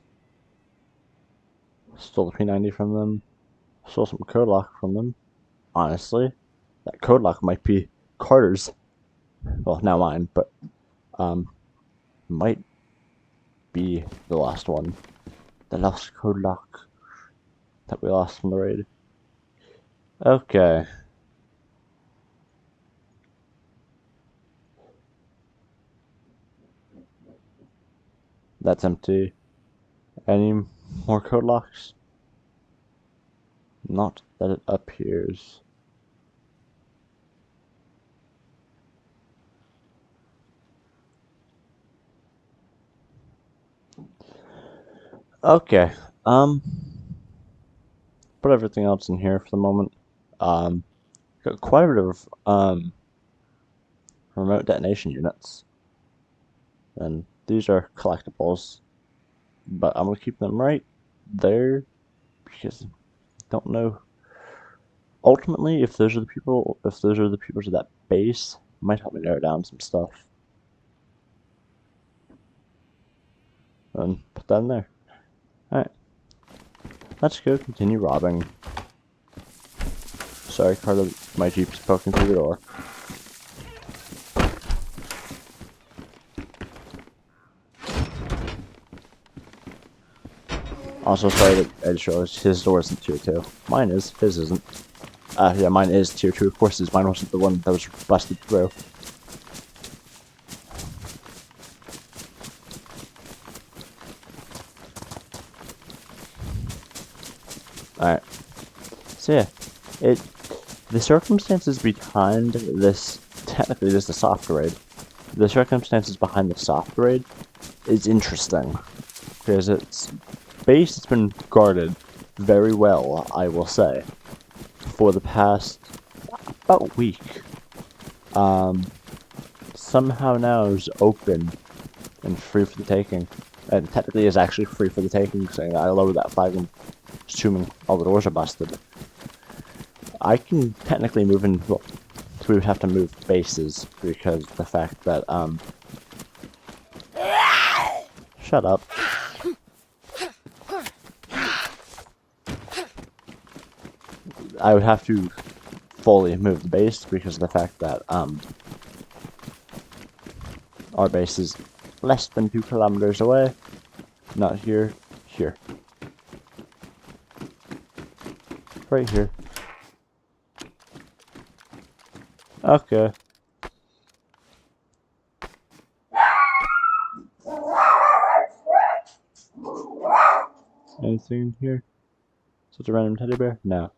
Stole the P90 from them. Stole some code lock from them. Honestly, that code lock might be Carter's. Well, now mine, but might be the last one. The last code lock that we lost from the raid. Okay. That's empty. Any more code locks? Not that it appears. Okay. Put everything else in here for the moment. Got quite a bit of remote detonation units. And these are collectibles. But I'm gonna keep them right there because I don't know. Ultimately, if those are the people to that base, might help me narrow down some stuff. And put that in there. Alright. Let's go continue robbing. Sorry, Carter, my Jeep's poking through the door. Also, sorry that I just realized his door isn't tier 2. Mine is, his isn't. Yeah, mine is tier 2, of course it is. Mine wasn't the one that was busted through. Alright. So yeah, the circumstances behind this, technically this is a soft raid. The circumstances behind the soft raid is interesting. Because its base has been guarded very well, I will say, for the past about a week. Somehow now is open and free for the taking. And technically is actually free for the taking, saying I lowered that flag and assuming all the doors are busted. I can technically move in, well, so we would have to move bases because the fact that, shut up. I would have to fully move the base because of the fact that, our base is less than 2 kilometers away. Not here, here. Right here. Okay. Anything in here? Such a random teddy bear? No.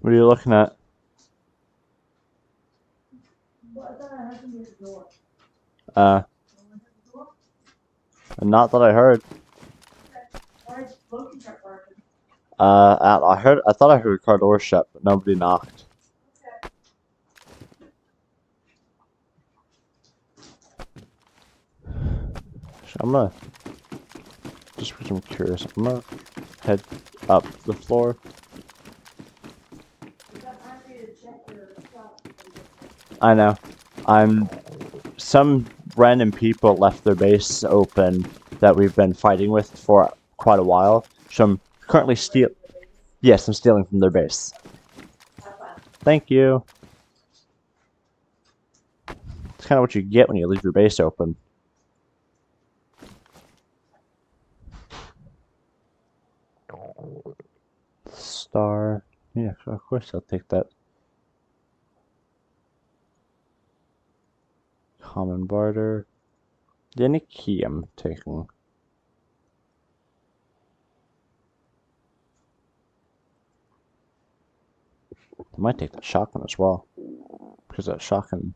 What are you looking at? Not that I heard. I thought I heard a car door shut, but nobody knocked. I'm gonna, just because I'm curious, I'm gonna head up the floor. I know. Some random people left their base open that we've been fighting with for quite a while. So I'm currently Yes, I'm stealing from their base. Thank you. It's kind of what you get when you leave your base open. Star. Yeah, of course I'll take that. Common barter. Any key I'm taking. I might take the shotgun as well, because that shotgun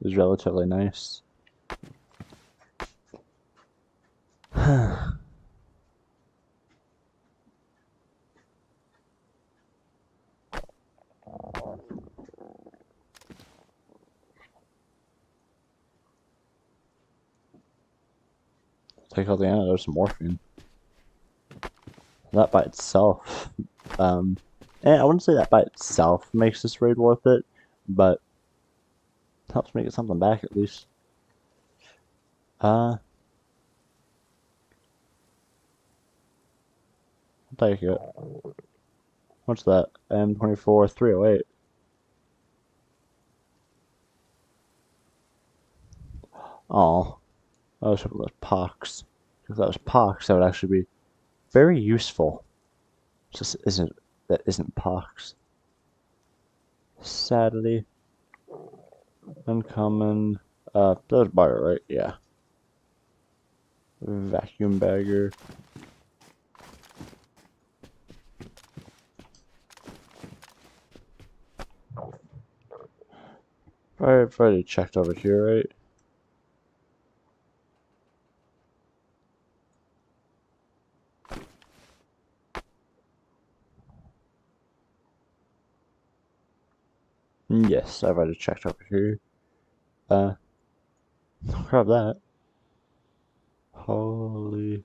is relatively nice. Take all the antidotes and morphine. That by itself, and I wouldn't say that by itself makes this raid worth it, but helps me get something back at least. I'll take it. What's that? M24 308. Oh, I was hoping that was Pox. If that was Pox, that would actually be very useful. It just isn't. That isn't Pox. Sadly. Uncommon. That was Barter, right? Yeah. Vacuum bagger. I've already checked over here, right? Yes, I've already checked over here. Grab that. Holy.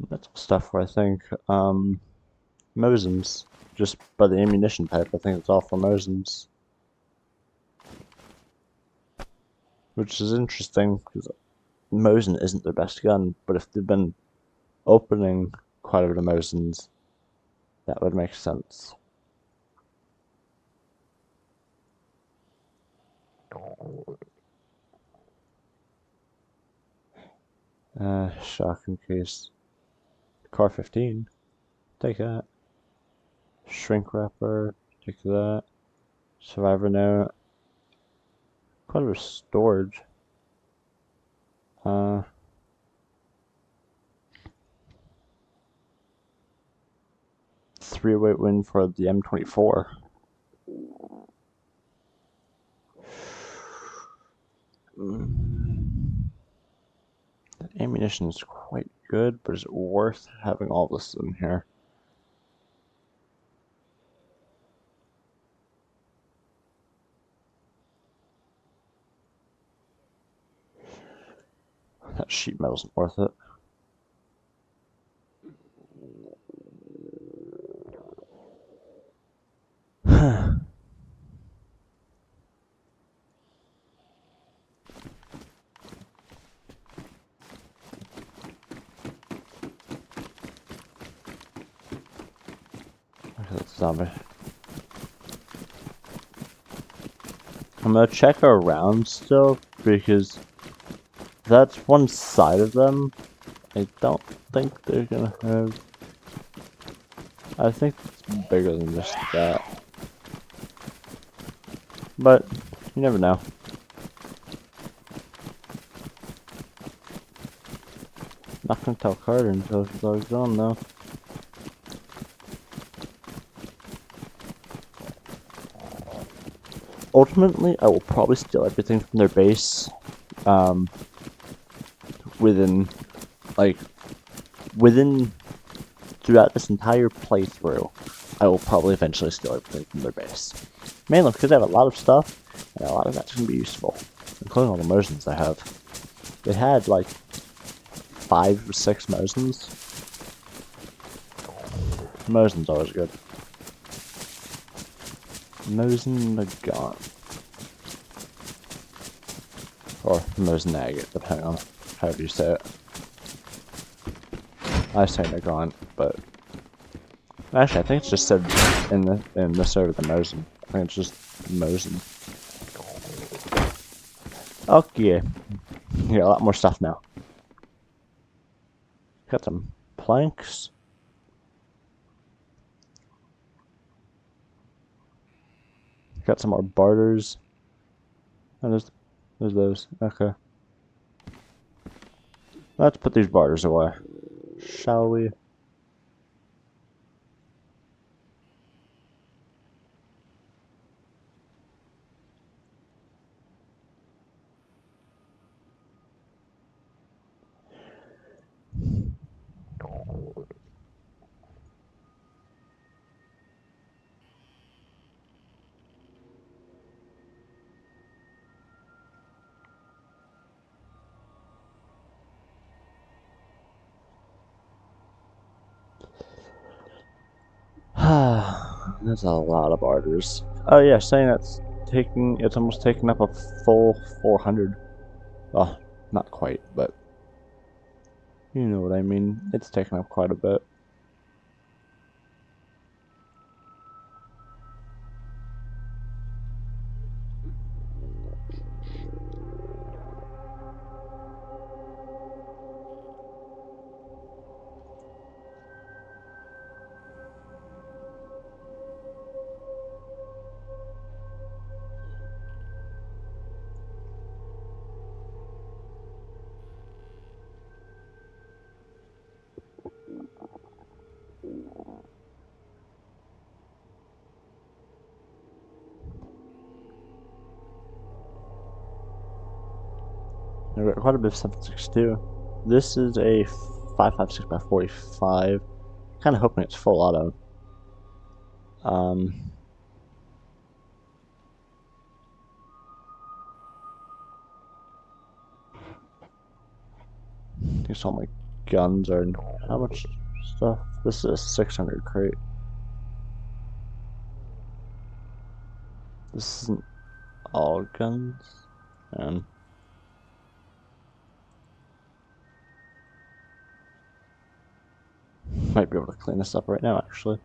That's stuff where I think, Mosins. Just by the ammunition type, I think it's all for Mosins. Which is interesting, because Mosin isn't their best gun, but if they've been opening quite a bit of Mosins, that would make sense. Shotgun case. Car 15. Take that. Shrink wrapper. Take that. Survivor note. Quite a bit of storage. Three-weight win for the M24. The ammunition is quite good, but is it worth having all this in here? That sheet metal isn't worth it. That's zombie. I'm gonna check around still, because that's one side of them. I don't think they're gonna have... I think it's bigger than just that. But, you never know. Not gonna tell Carter until he's logged on, though. Ultimately, I will probably steal everything from their base. within, like, within, throughout this entire playthrough, I will probably eventually steal everything from their base. Mainly because I have a lot of stuff, and a lot of that's going to be useful, including all the Mosins I have. They had, like, 5 or 6 Mosins. Mosin's always good. Mosin Nagant. Or Mosin Agate, depending on however you say it. I say Nagant, but actually I think it's just said in the server the Mosin. I think it's just Mosin. Okay. You got a lot more stuff now. Got some planks. Got some more barters. Oh, there's those. Okay. Let's put these barters away. Shall we? That's a lot of barters. Oh yeah, saying it's almost taking up a full 400. Well, not quite, but you know what I mean. It's taking up quite a bit. I've got quite a bit of 762. This is a 556 by 45. Kind of hoping it's full auto. I guess all my guns are. How much stuff? This is a 600 crate. This isn't all guns. And might be able to clean this up right now, actually.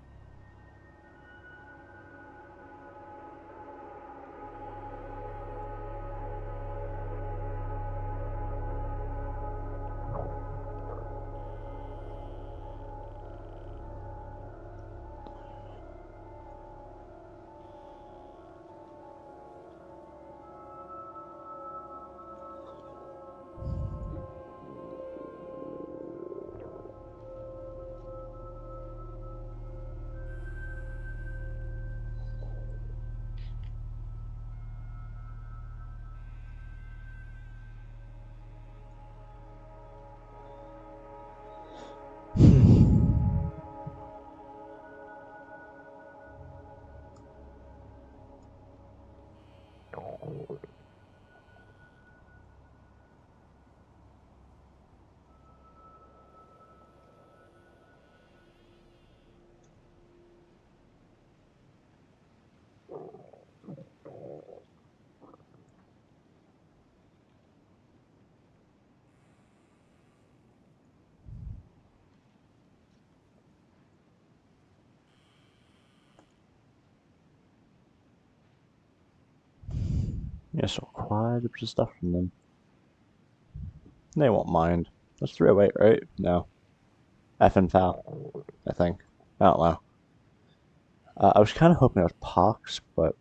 Yeah, so quite a bit of stuff from them. They won't mind. That's 308, right? No. F and foul, I think. I don't know. I was kind of hoping it was Pox, but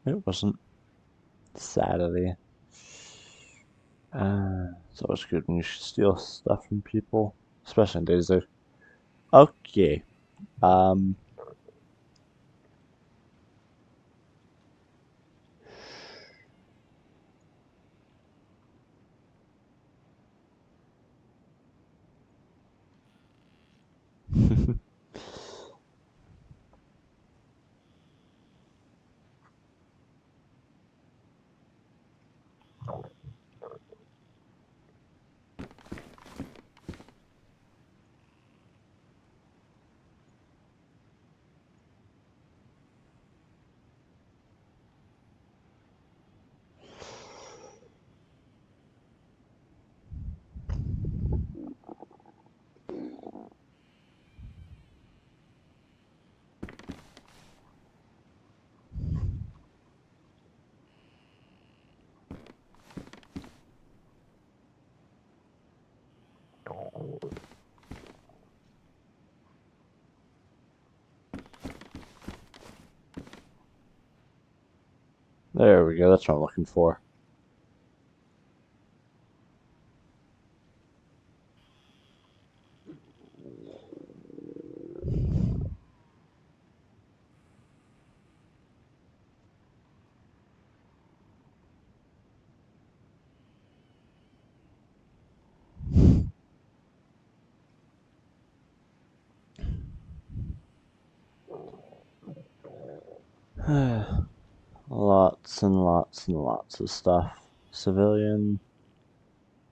it wasn't. Sadly. It's always good when you steal stuff from people, especially in DayZ. Okay. Um. There we go, that's what I'm looking for. Lots and lots and lots of stuff. Civilian,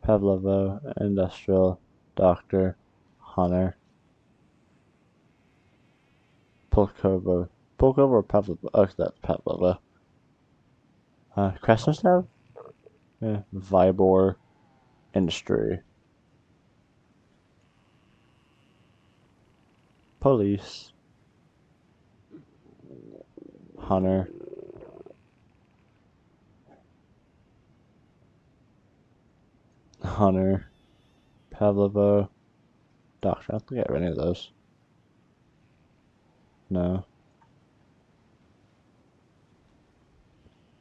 Pavlovo, Industrial, Doctor, Hunter, Pulkovo. Pulkovo or Pavlovo? Oh, that's Pavlovo. Krasnostav? Yeah. Vybor, Industry. Police. Hunter. Hunter. Pavlovo. Doctor. I don't think I have any of those. No.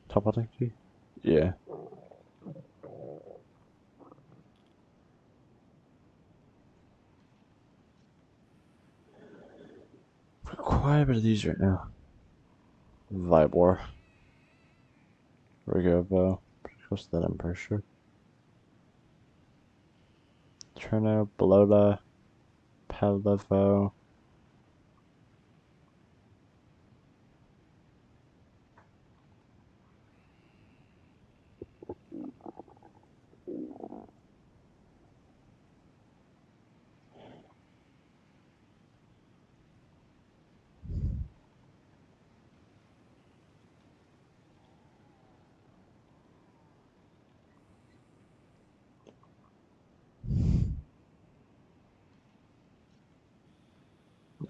Top key? Yeah. Quite a bit of these right now. Vybor. Rigovo. Pretty close to that, I'm pretty sure. Cherno, Belota, Pavlovo.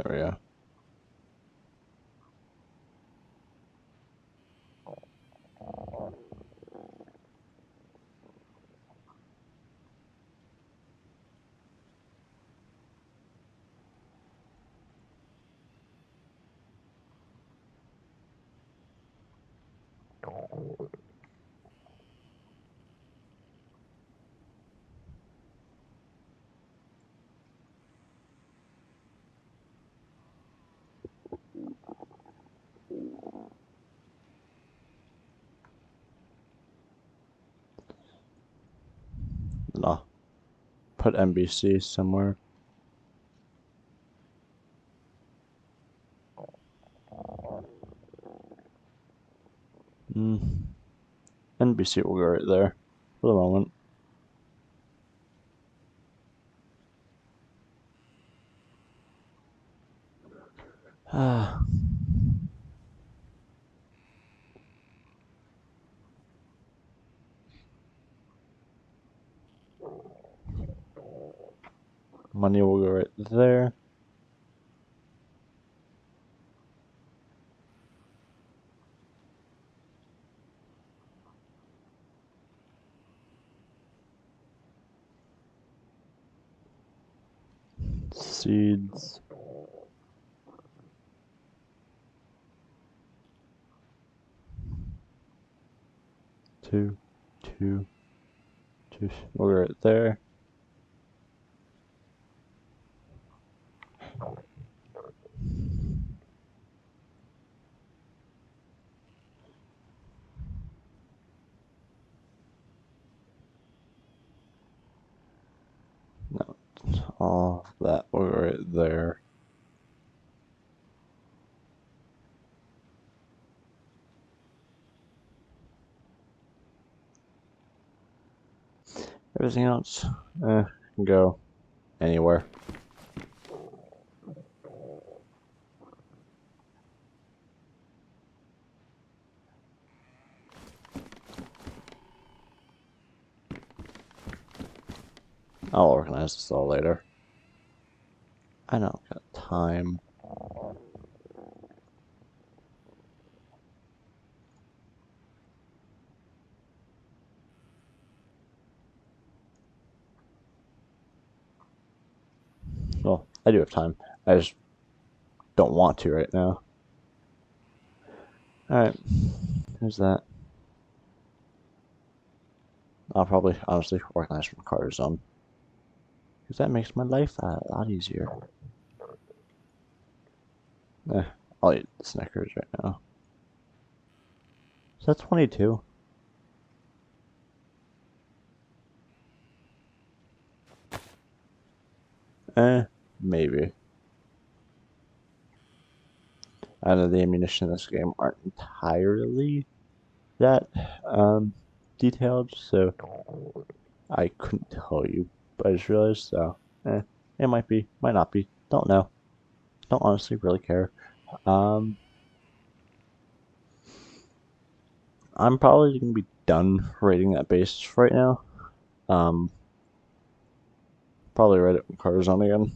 There we go. No. Put NBC somewhere. NBC will go right there for the moment. Money will go right there. Seeds. Two. We'll go right there. No, all that will go right there. Everything else can go anywhere. I'll organize this all later. I don't got time. Well, I do have time. I just don't want to right now. Alright, there's that. I'll probably honestly organize from Carter Zone. Because that makes my life a lot easier. I'll eat the Snickers right now. So that's 22. Maybe. I know the ammunition in this game aren't entirely that detailed, so I couldn't tell you. But I just realized, so it might be, might not be. Don't know. Don't honestly really care. I'm probably gonna be done raiding that base right now. Probably raid it with Carter's on again.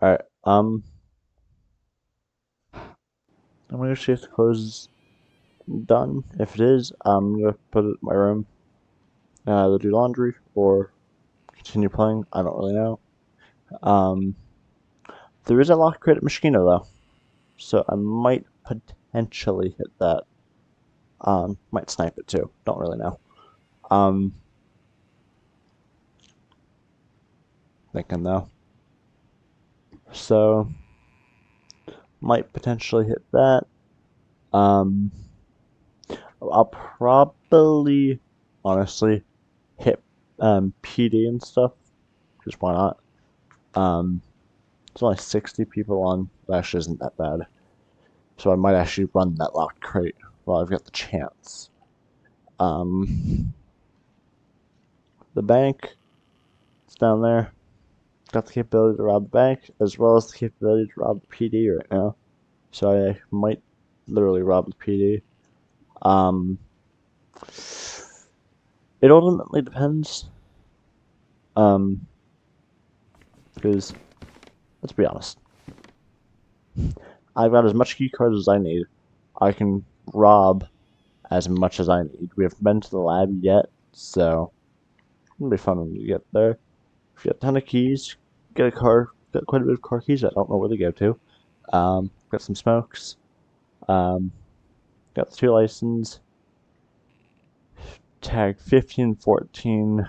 Alright, I'm gonna see if the close is done. If it is, I'm gonna put it in my room and either do laundry or continue playing. I don't really know. Um, there is a lock crate at Moschino though, so I might potentially hit that. Might snipe it too. Don't really know. Thinking though. So might potentially hit that. I'll probably, honestly, hit PD and stuff. Just why not? It's only 60 people on. That actually isn't that bad. So I might actually run that locked crate while I've got the chance. The bank, it's down there. Got the capability to rob the bank, as well as the capability to rob the PD right now. So I might literally rob the PD. It ultimately depends. Because, let's be honest. I've got as much key cards as I need. I can rob as much as I need. We haven't been to the lab yet, so it'll be fun when we get there. If you got a ton of keys, get a car, got quite a bit of car keys. I don't know where they go to. Got some smokes. Got the 2 license. Tag 1514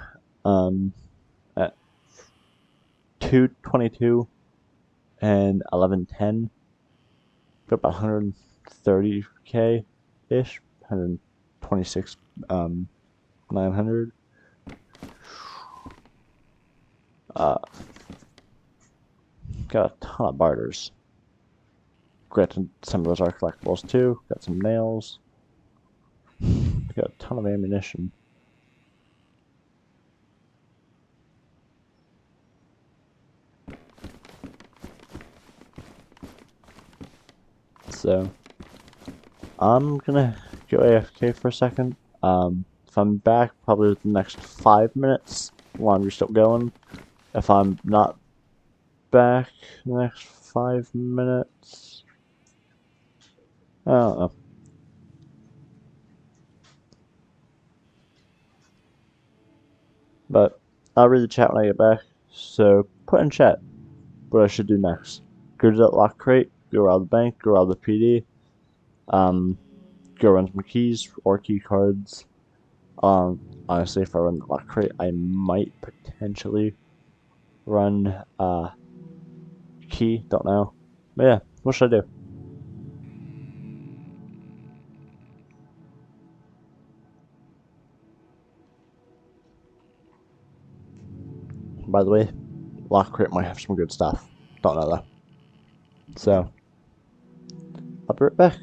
at 222 and 1110. Got about 130k ish. 126 900. Got a ton of barters. Granted, some of those are collectibles too. Got some nails. Got a ton of ammunition. So, I'm gonna go AFK for a second. If I'm back, probably within the next 5 minutes, laundry's still going. If I'm not back in the next 5 minutes, I don't know. But I'll read the chat when I get back. So put in chat what I should do next. Go to that lock crate, go rob the bank, go rob the PD, go run some keys or key cards. Honestly, if I run the lock crate, I might potentially run key. Don't know. But yeah, what should I do? By the way, lock crate might have some good stuff. Don't know though. So I'll be right back.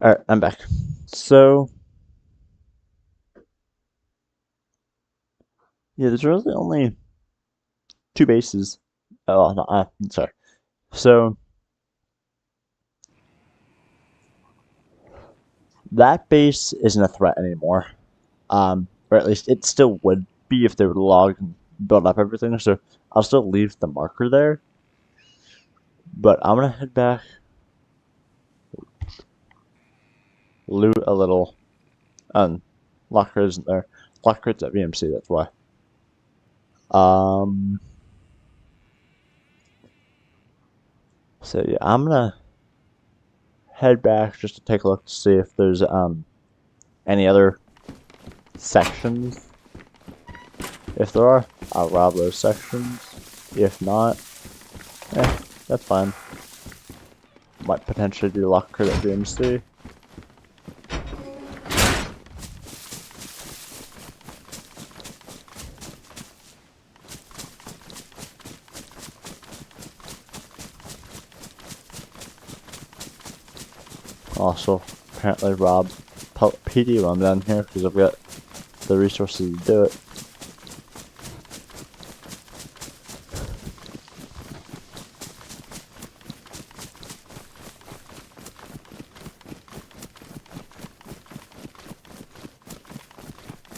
Alright, I'm back. So, yeah, there's really only two bases. Oh, no, sorry. So, that base isn't a threat anymore. Or at least it still would be if they were to log and build up everything. So, I'll still leave the marker there. But I'm gonna head back, loot a little. Locker isn't there. Locker's at VMC, that's why. So yeah, I'm gonna head back just to take a look to see if there's any other sections. If there are, I'll rob those sections. If not, that's fine. Might potentially do locker at VMC. Also, apparently rob PD while I'm down here because I've got the resources to do it.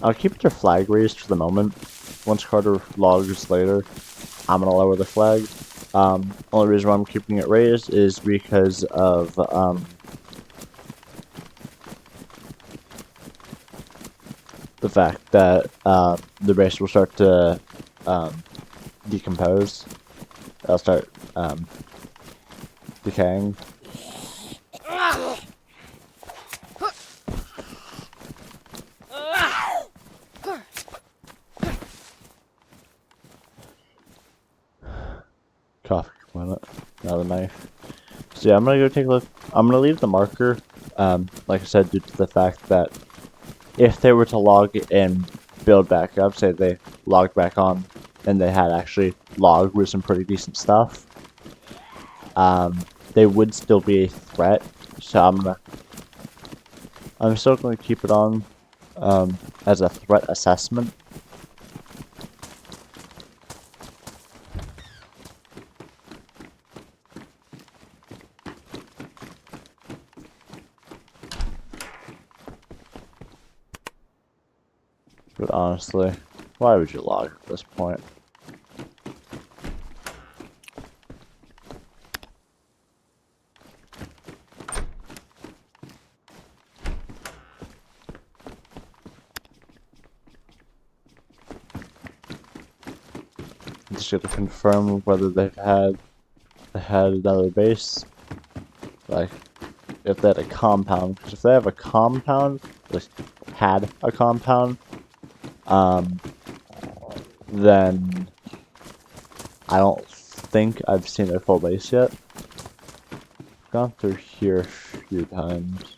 I'll keep their flag raised for the moment. Once Carter logs later, I'm gonna lower the flag. Only reason why I'm keeping it raised is because of the fact that the base will start to decompose. They'll start decaying. Coffee component, not a knife. So yeah, I'm gonna go take a look. I'm gonna leave the marker, like I said, due to the fact that if they were to log and build back up, say they logged back on and they had actually logged with some pretty decent stuff, they would still be a threat. So I'm still going to keep it on as a threat assessment. But honestly, why would you log at this point? Just gotta confirm whether they had another base. Like, if they had a compound. Because if they have a compound, like, had a compound, then I don't think I've seen their full base yet. I've gone through here a few times.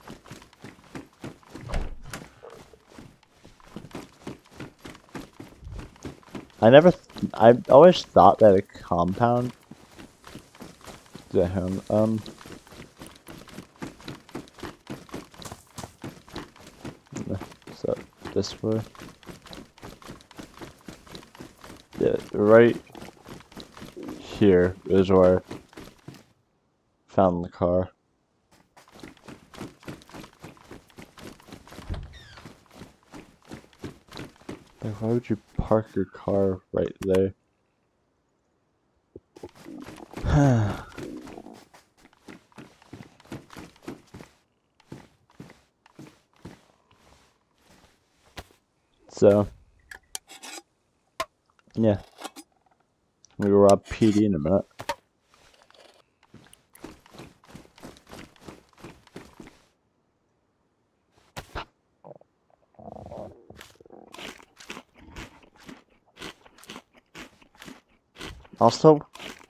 I always thought that a compound. Damn, so this way. Yeah, right here is where I found the car. Like, why would you park your car right there? So, yeah. I'm gonna go rob PD in a minute. Also,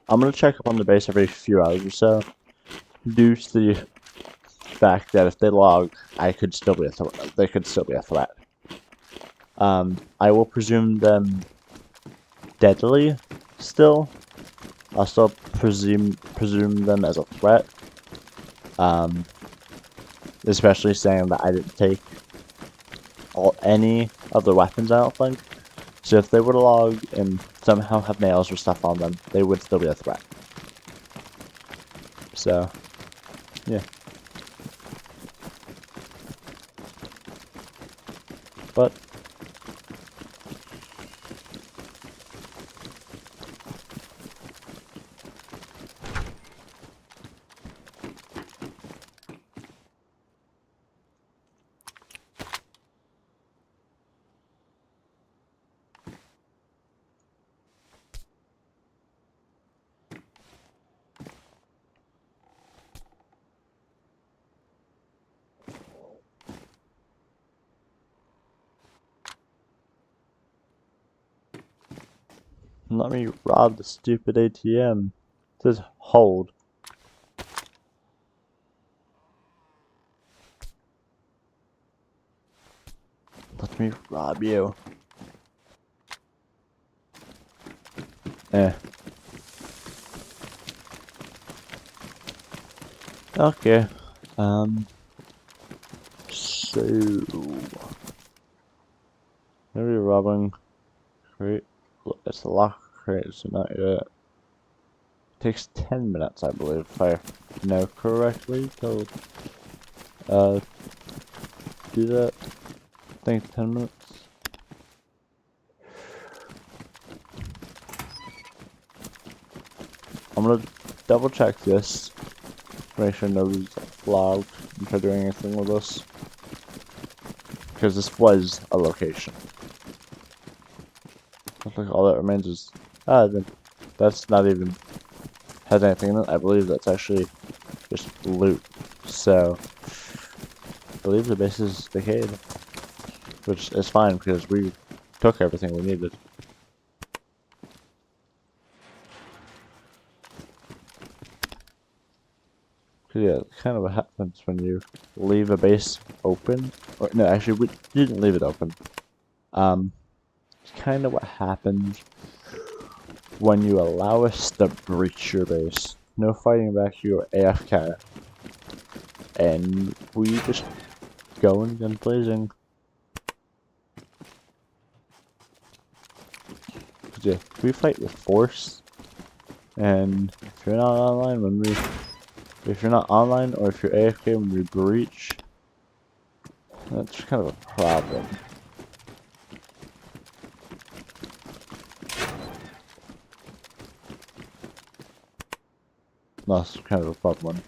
I'm gonna check up on the base every few hours or so, due to the fact that if they log, I could still be a threat. They could still be a threat. I will presume them deadly still. I'll still presume them as a threat. especially saying that I didn't take any of the weapons, I don't think. So if they were to log and somehow have nails or stuff on them, they would still be a threat. So, yeah. But let me rob the stupid ATM. It says hold. Let me rob you. Okay. So maybe robbing crate. Look, it's a lock crate, so not yet. Takes 10 minutes, I believe, if I know correctly. To do that. I think 10 minutes. I'm gonna double check this. Make sure nobody's logged and try doing anything with this. Because this was a location. Looks like all that remains is that's not even has anything in it. I believe that's actually just loot. So I believe the base is decayed. Which is fine because we took everything we needed. Yeah, kind of what happens when you leave a base open. Or no, actually, we didn't leave it open. It's kind of what happens when you allow us to breach your base. No fighting back, you're AFK. And we just go and guns blazing. Yeah, we fight with force. And if you're not online if you're not online or if you're AFK when we breach, that's kind of a problem. That's kind of a problem.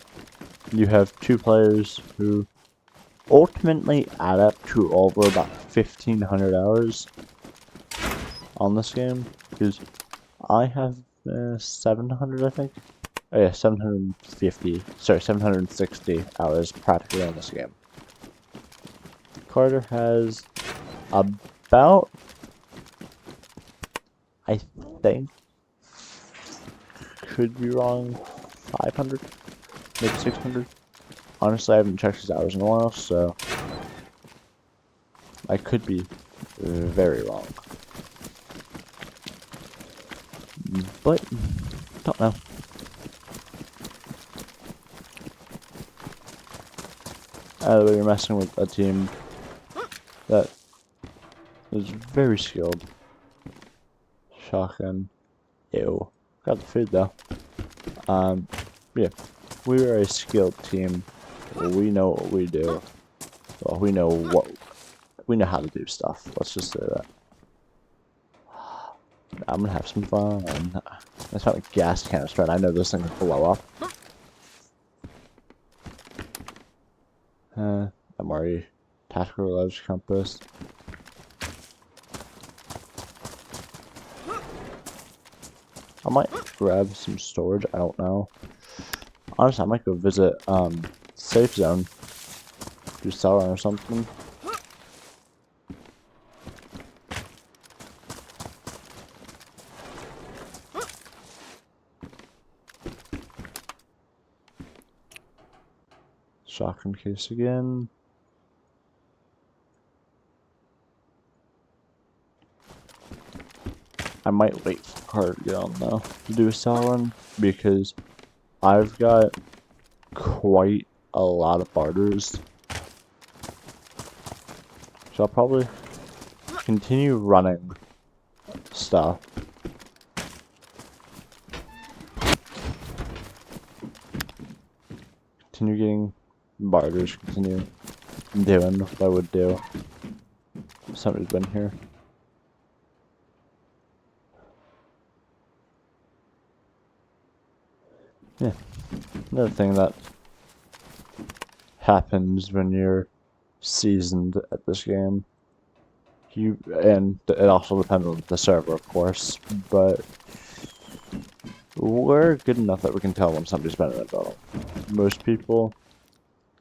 You have two players who ultimately add up to over about 1,500 hours on this game, because I have 700, I think. Oh yeah, 760 hours practically on this game. Carter has about, I think, could be wrong, 500, maybe 600. Honestly, I haven't checked his hours in a while, so I could be very wrong. But, don't know. Either way, you're messing with a team that is very skilled. Shotgun. Ew. Got the food though. Yeah. We are a skilled team. We know what we do. Well, we know how to do stuff. Let's just say that. I'm gonna have some fun. That's how a gas canister, and I know this thing will blow up. I'm already tactical large compass. I might grab some storage, I don't know. Honestly, I might go visit Safe Zone. Do Sauron or something. Shotgun case again. I might wait for Carter to get on though to do a Sauron, because I've got quite a lot of barters So I'll probably continue running stuff. Continue getting barters, continue doing what I would do if somebody's been here. Yeah. Another thing that happens when you're seasoned at this game, and it also depends on the server, of course, but we're good enough that we can tell when somebody's been in a battle. Most people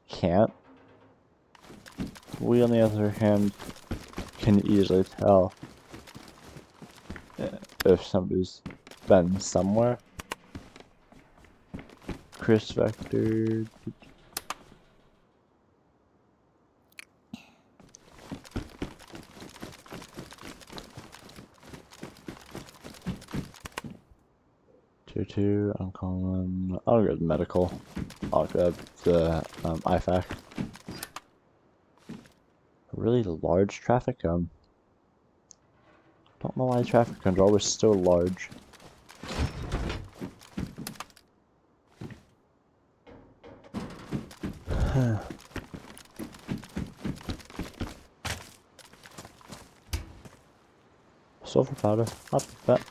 can't. We, on the other hand, can easily tell if somebody's been somewhere. Chris Vector. Tier 2, uncommon. I'll go with medical. I'll go with the IFAC. Really large traffic cone. Don't know why traffic cones are always so large. Sulfur powder, not bad.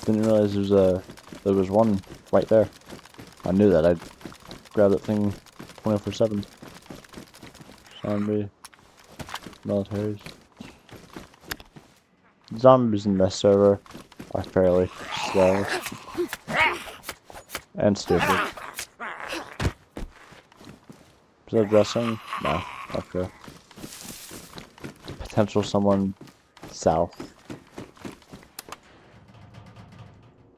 Didn't realize there was one right there. I knew that. I'd grab that thing 24/7. Zombie, militaries. Zombies in this server are fairly slow and stupid. Is that addressing? No. Okay. Potential someone south.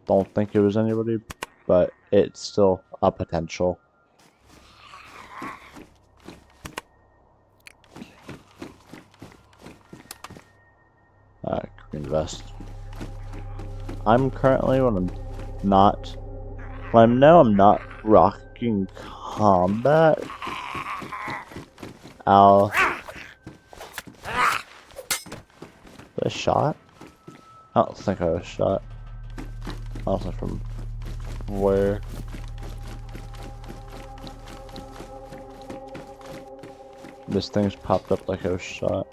Don't think it was anybody, but it's still a potential. Alright, green vest. I'm currently when I know I'm not rocking combat. Was I shot? I don't think I was shot. I don't know from where. This thing's popped up like I was shot.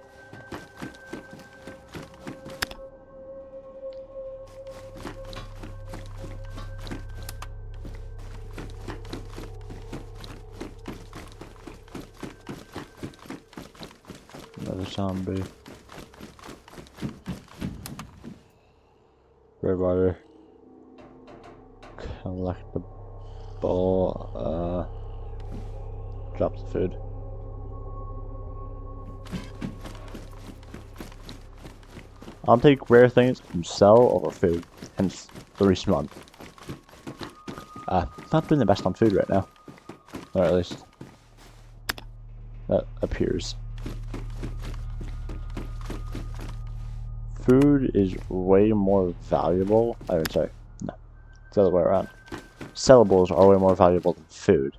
Another zombie. Red water. Collectible. Drop the food. I'll take rare things and sell over food, hence the respawn. Not doing the best on food right now. Or at least that appears. Food is way more valuable. I would say, no, it's the other way around. Sellables are way more valuable than food.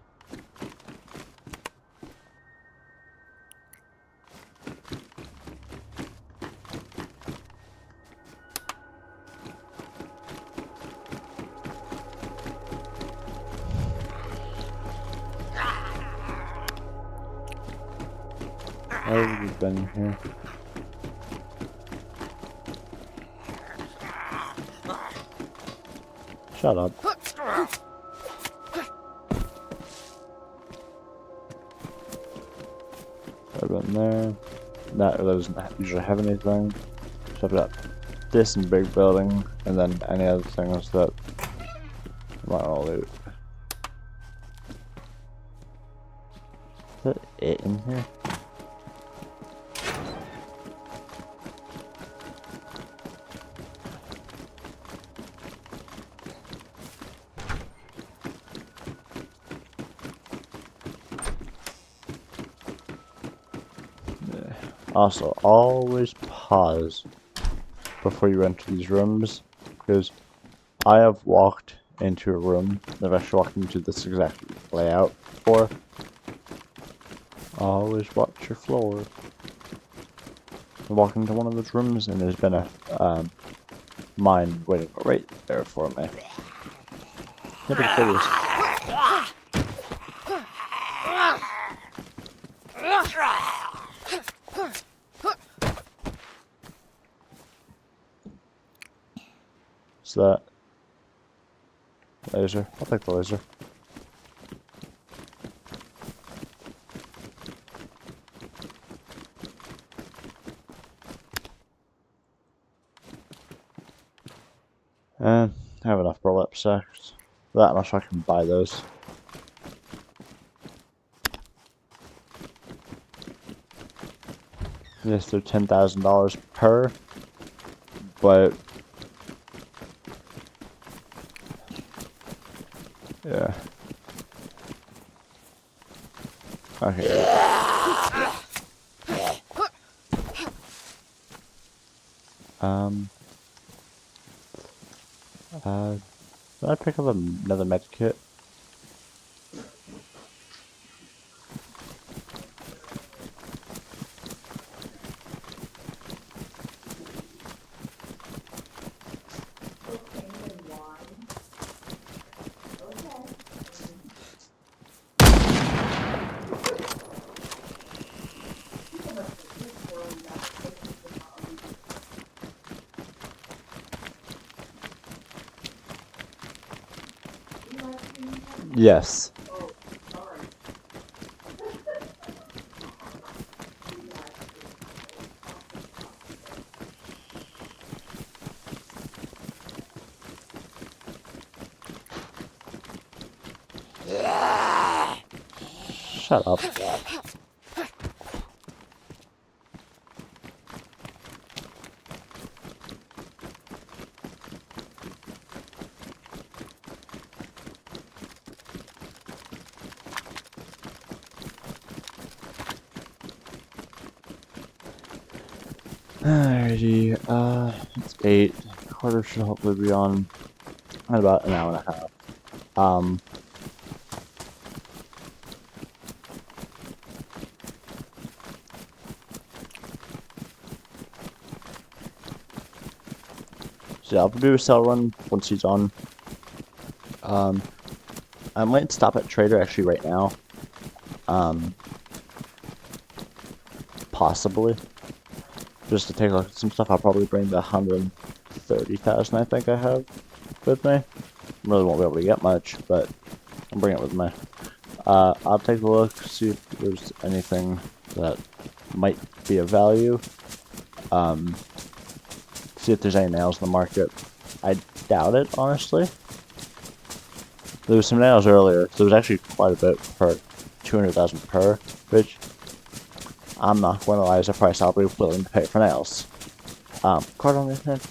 Where have you been here? Shut up. I've been there. That doesn't usually have anything. So I've got this and big building, and then any other things that I might all loot. Is that it in here? Also, always pause before you enter these rooms, because I have walked into a room, I've actually walked into this exact layout before, Always watch your floor. I walk into one of those rooms and there's been a mine waiting right there for me. Never curious. What's that? Laser. I'll take the laser. I have enough burlap sacks. That much I can buy those. Yes, they're $10,000 per, but yeah. Okay. Did I pick up another med kit? Yes. Shut up. Alrighty, it's 8. Carter should hopefully be on in about an hour and a half. So yeah, I'll do a cell run once he's on. I might stop at Trader actually right now. Possibly. Just to take a look at some stuff. I'll probably bring the 130,000 I think I have with me. Really won't be able to get much, but I'll bring it with me. I'll take a look, see if there's anything that might be of value. See if there's any nails in the market. I doubt it, honestly. There was some nails earlier. There was actually quite a bit per 200,000 per, which I'm not going to lie is a price I'll be willing to pay for nails. Carter on the other hand,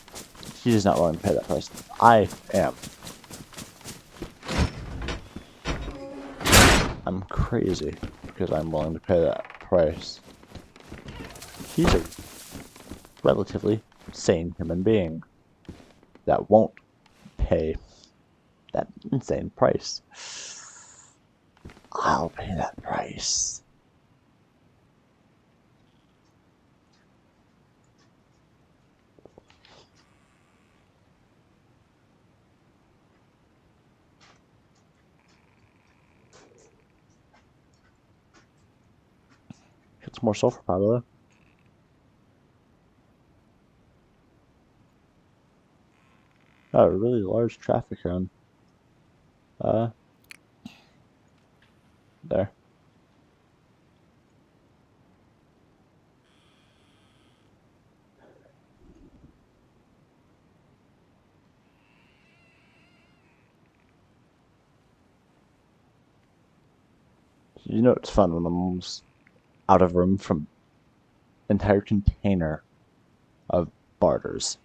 he's not willing to pay that price. I am. I'm crazy because I'm willing to pay that price. He's a relatively sane human being that won't pay that insane price. I'll pay that price. Get some more sulfur powder though. Oh, a really large traffic cone. There. You know it's fun when I'm almost out of room from entire container of barters.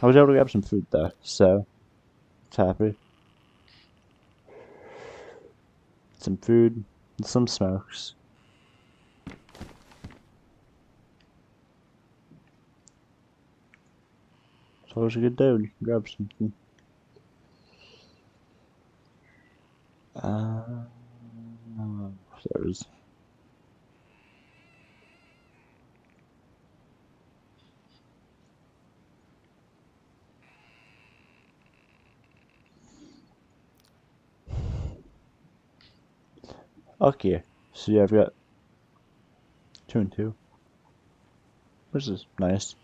I was able to grab some food though, so it's happy. Some food and some smokes. It's always a good day when you can grab something. Okay, so yeah, I've got 2 and 2, which is nice.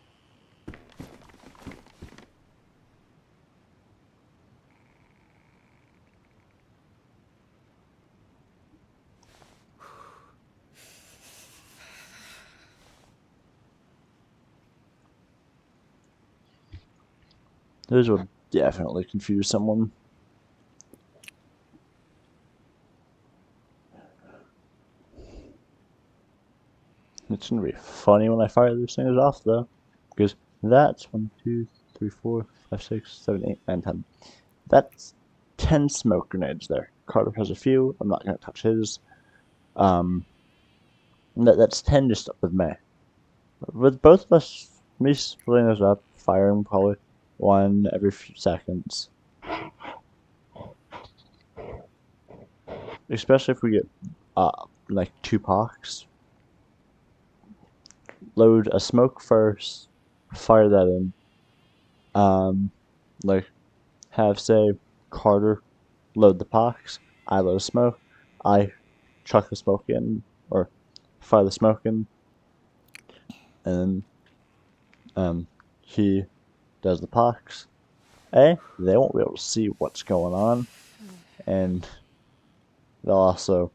This would definitely confuse someone. It's gonna be funny when I fire these things off, though, because that's 1, 2, 3, 4, 5, 6, 7, 8, 9, 10. That's 10 smoke grenades there. Carter has a few. I'm not gonna touch his. That's 10 just with me. With both of us, me splitting those up, firing probably one every few seconds. Especially if we get like 2 pox. Load a smoke first, fire that in. Like have say Carter load the pox, I load a smoke, I chuck the smoke in or fire the smoke in, and he does the pox. They won't be able to see what's going on, and they'll also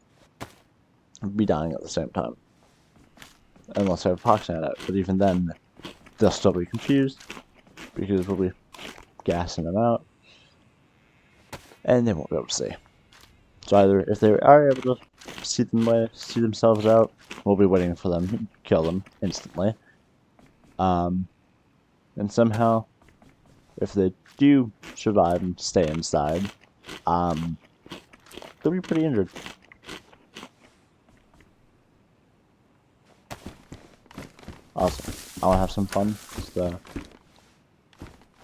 be dying at the same time. Unless I have pox out, but even then, they'll still be confused because we'll be gassing them out, and they won't be able to see. So either if they are able to see themselves out, we'll be waiting for them to kill them instantly. And somehow, if they do survive and stay inside, they'll be pretty injured. Awesome. I want to have some fun. So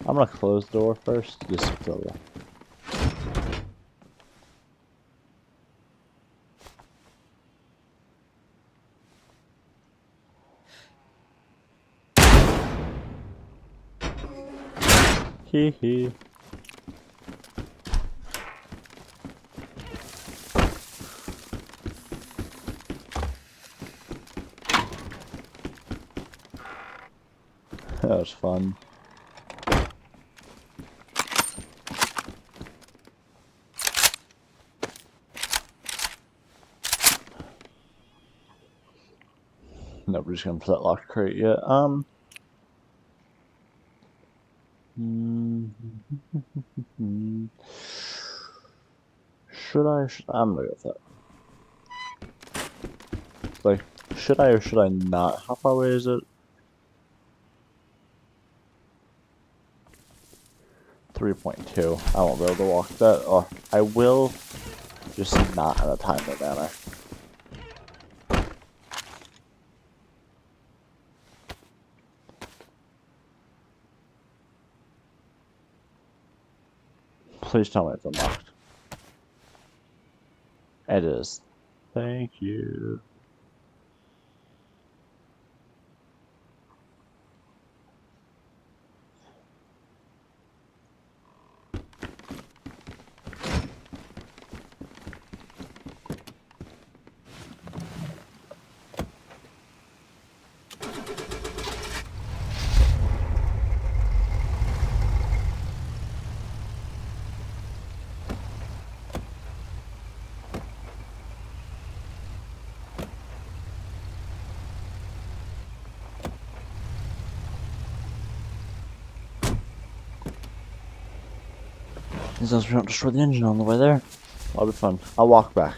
I'm gonna close the door first, just so the hee hee. That was fun. Nobody's gonna put that locked crate yet. Should I? I'm gonna go with that. Like, should I or should I not? How far away is it? 3.2. I won't be able to walk that. Or I will, just not in a timely manner. Please tell me it's unlocked. It is. Thank you. As long as we don't destroy the engine on the way there, that'll be fun. I'll walk back.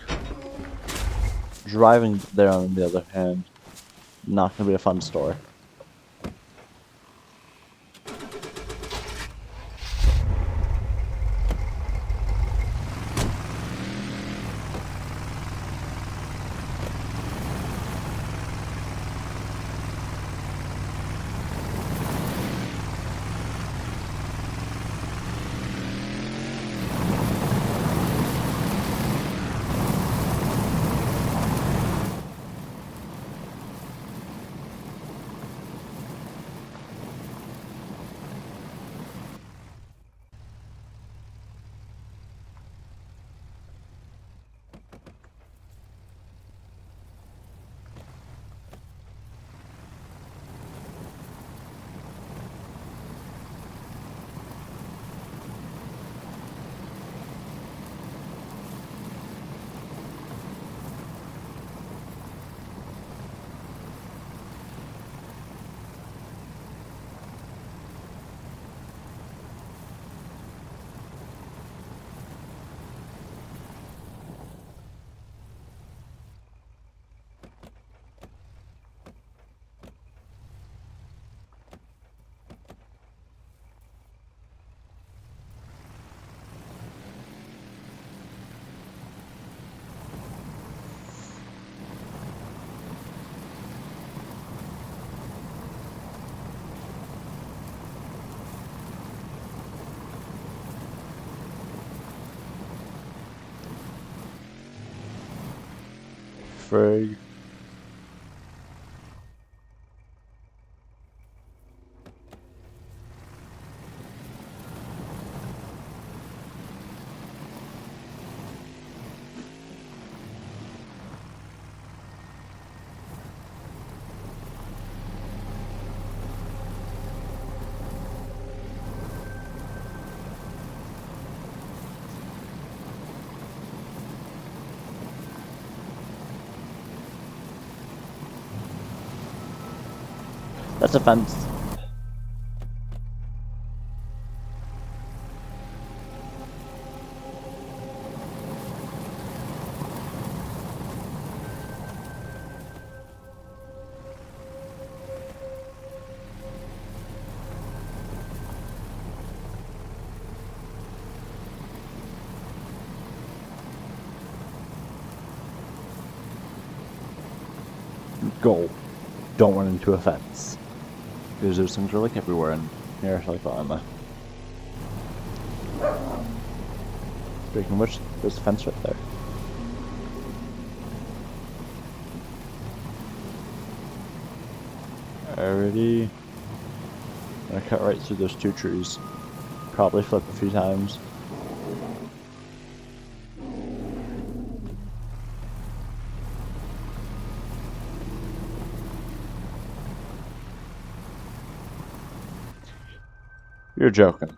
Driving there, on the other hand, not gonna be a fun story. frig. That's a fence. Go. Don't run into a fence. Because those things are like everywhere in here, like that. Speaking of which, there's a fence right there. Alrighty. I'm gonna cut right through those two trees. Probably flip a few times. You're joking.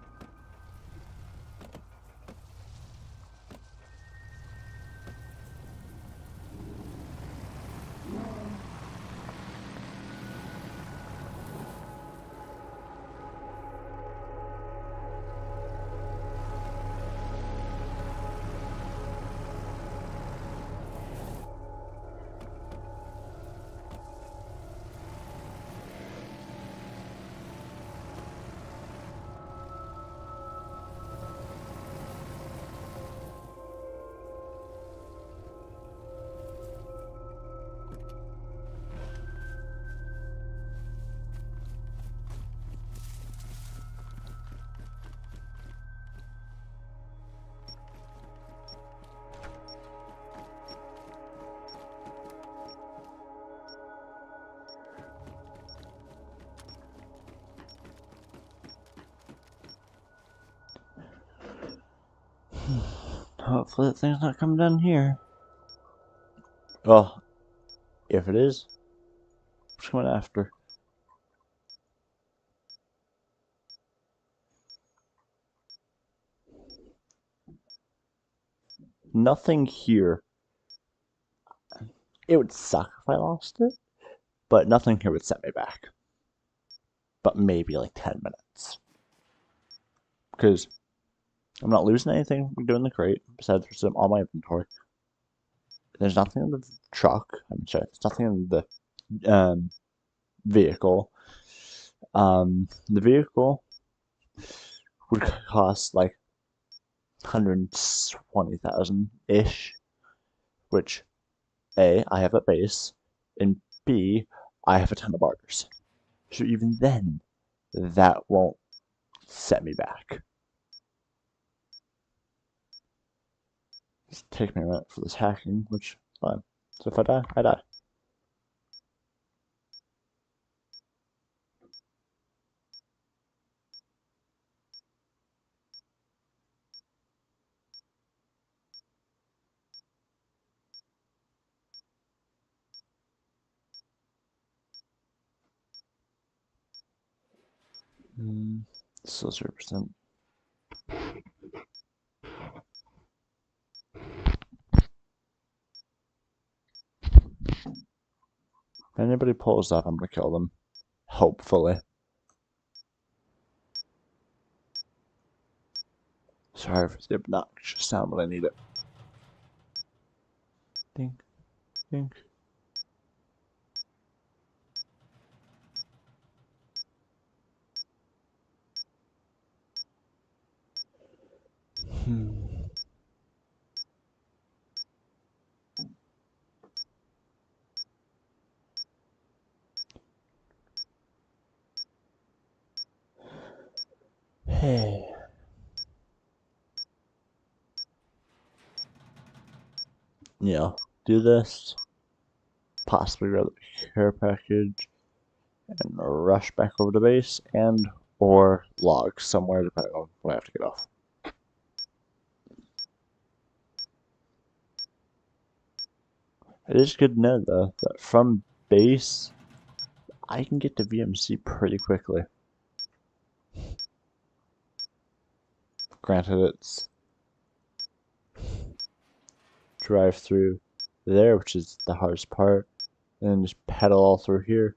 Hopefully that thing's not coming down here. Well, if it is, what's coming after? Nothing here. It would suck if I lost it, but nothing here would set me back. But maybe like 10 minutes. Because I'm not losing anything from doing the crate, besides there's all my inventory. There's nothing in the truck. I'm sorry, there's nothing in the vehicle. The vehicle would cost like 120,000-ish, which A, I have a base, and B, I have a ton of barters. So even then, that won't set me back. It's taking me a minute for this hacking, which is fine. So if I die, I die. Still 0%. If anybody pulls up, I'm gonna kill them. Hopefully. Sorry for the obnoxious sound, but I need it. Dink, dink. Hey. Yeah, do this. possibly grab the care package and rush back over to base and or log somewhere depending on when I have to get off. It is good to know though that from base I can get to VMC pretty quickly. Granted, it's drive through there, which is the hardest part, and then just pedal all through here,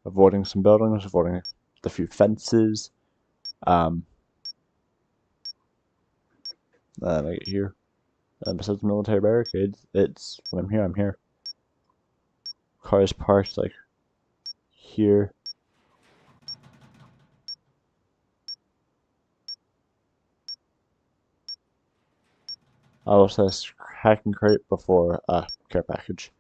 avoiding some buildings, avoiding the few fences. Then I get here. Besides the military barricades, it's when I'm here, I'm here. Cars parked like here. I also have hack and crate before care package.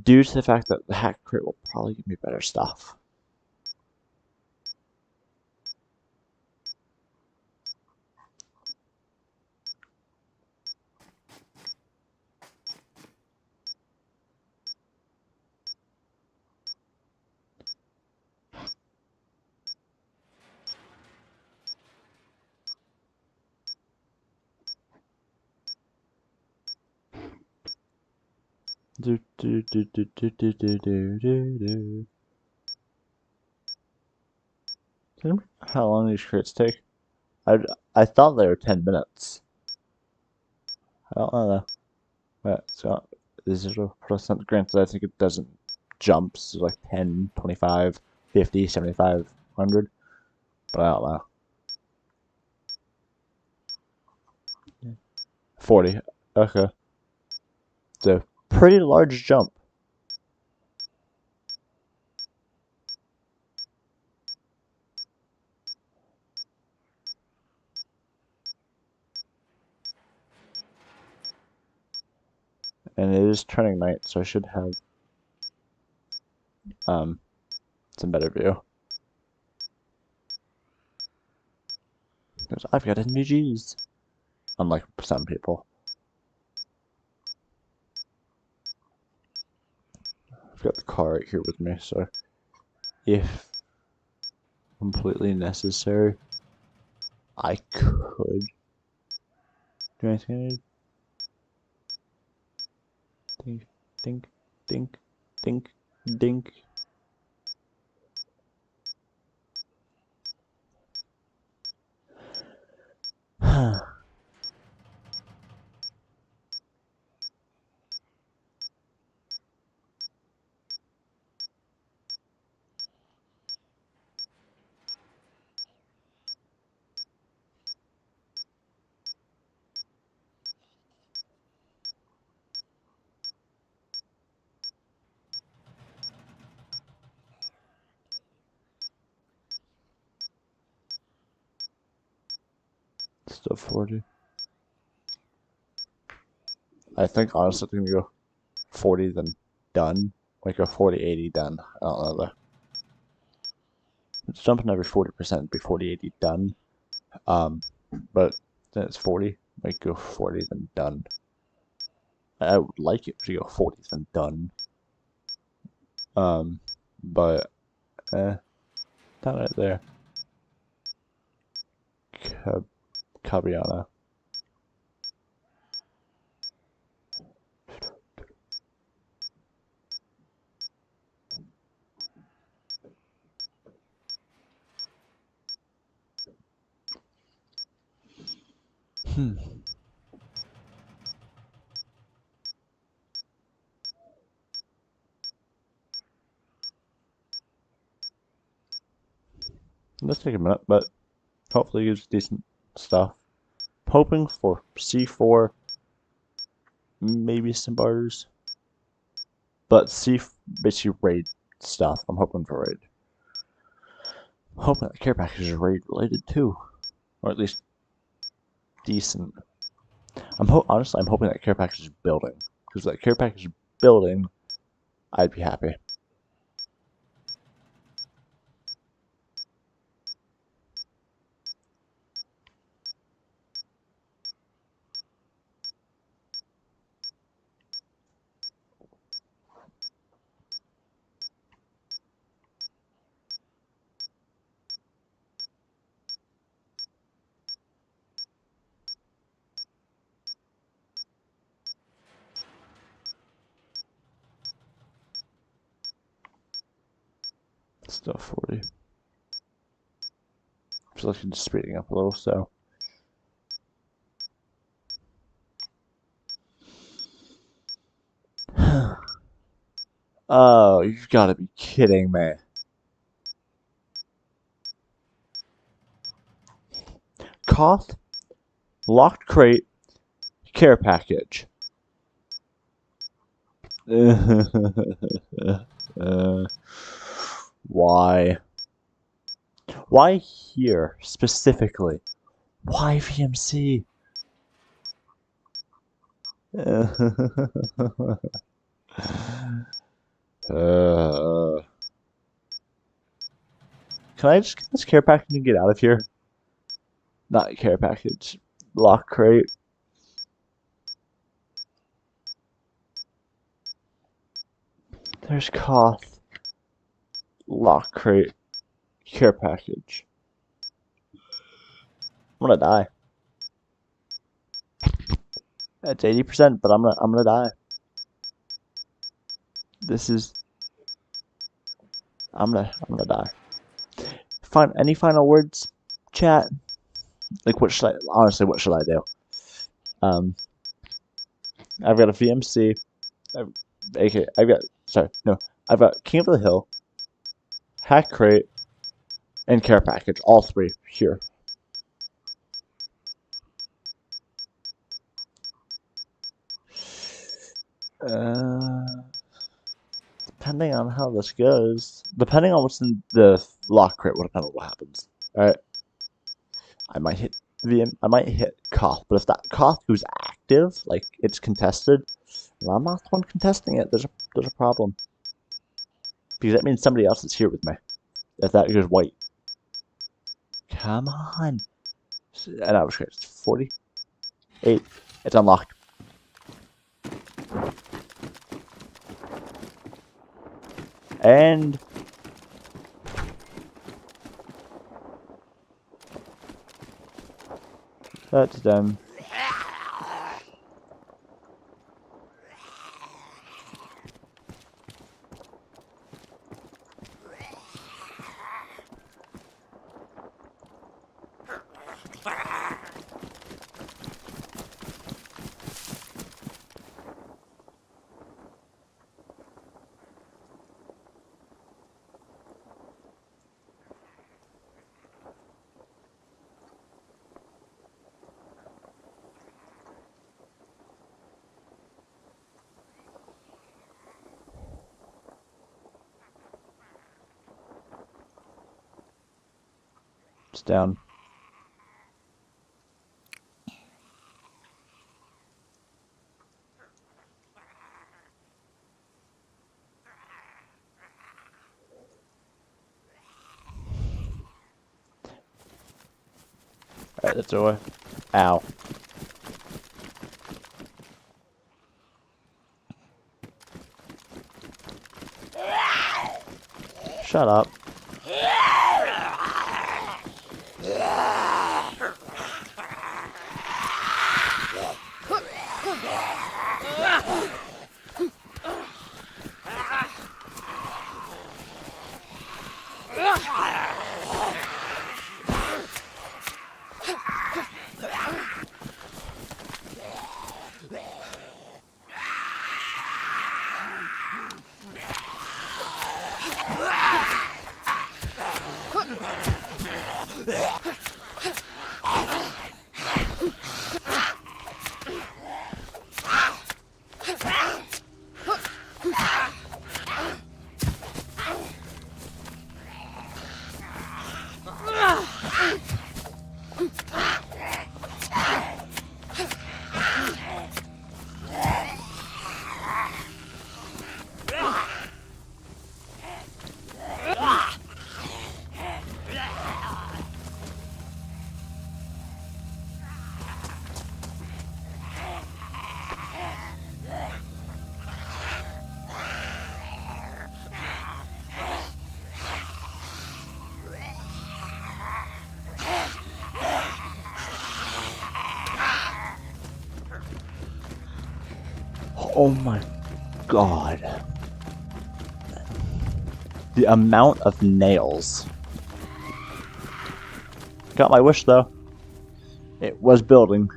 Due to the fact that the hack crate will probably give me better stuff. Do do do do do do do do do do. How long these crates take? I thought they were 10 minutes. I don't know though. But so 0%. Granted, I think it doesn't jump, so like 10, 25, 50, 75, 100. But I don't know. 40. Okay. It's a pretty large jump. And it is turning night, so I should have some better view. Because I've got NVGs. Unlike some people. I've got the car right here with me, so if completely necessary, I could do anything I need. Dink, dink, dink, dink, dink. Still 40. I think honestly I'm gonna go 40 then done. Like a 40, 80 done. I don't know though. It's jumping every 40%, be 40, 80 done. But then it's 40. Might go 40 then done. I would like it to go 40 then done. But down right there. Cabiana. Let's take a minute, but hopefully it's decent stuff. Hoping for C4, maybe some bars, but C basically raid stuff. I'm hoping for raid. Hoping that care package is raid related too, or at least decent. Honestly, I'm hoping that care package is building, because that care package is building, I'd be happy. Still 40. Just looking, speeding up a little, so. Oh, you've got to be kidding me. Koth, locked crate, care package. Why? Why here, specifically? Why VMC? Can I just get this care package and get out of here? Not care package. Lock crate. There's Koth. Lock crate. Care package. I'm gonna die. It's 80%, but I'm gonna die. This is. I'm gonna die. Any final words, chat? Like, what should I honestly? What should I do? I've got a VMC. I've got King of the Hill, Hack Crate, and Care Package. All three here. Depending on how this goes, depending on what's in the lock crate, will depend on what happens. Alright. I might hit Koth, but if that Koth goes active, like it's contested, and I'm not the one contesting it, there's a problem. Because that means somebody else is here with me. If that goes white. Come on. And I was great. It's 48. It's unlocked. And that's them. It's down. Alright, that's away. Ow. Shut up. Oh my god. The amount of nails. Got my wish though. It was building.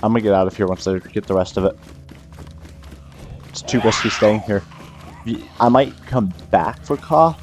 I'm gonna get out of here once I get the rest of it. It's too risky staying here. I might come back for Koth.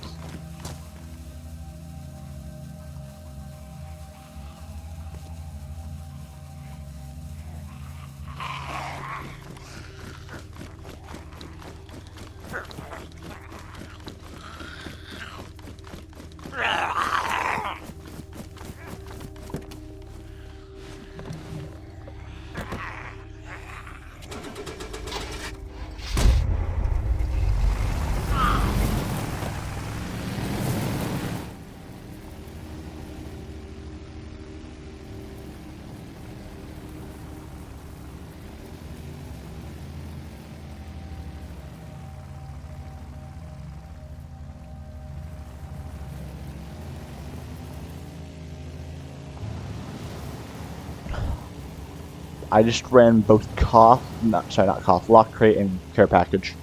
I just ran both Koth, not Koth, Lock Crate and Care Package.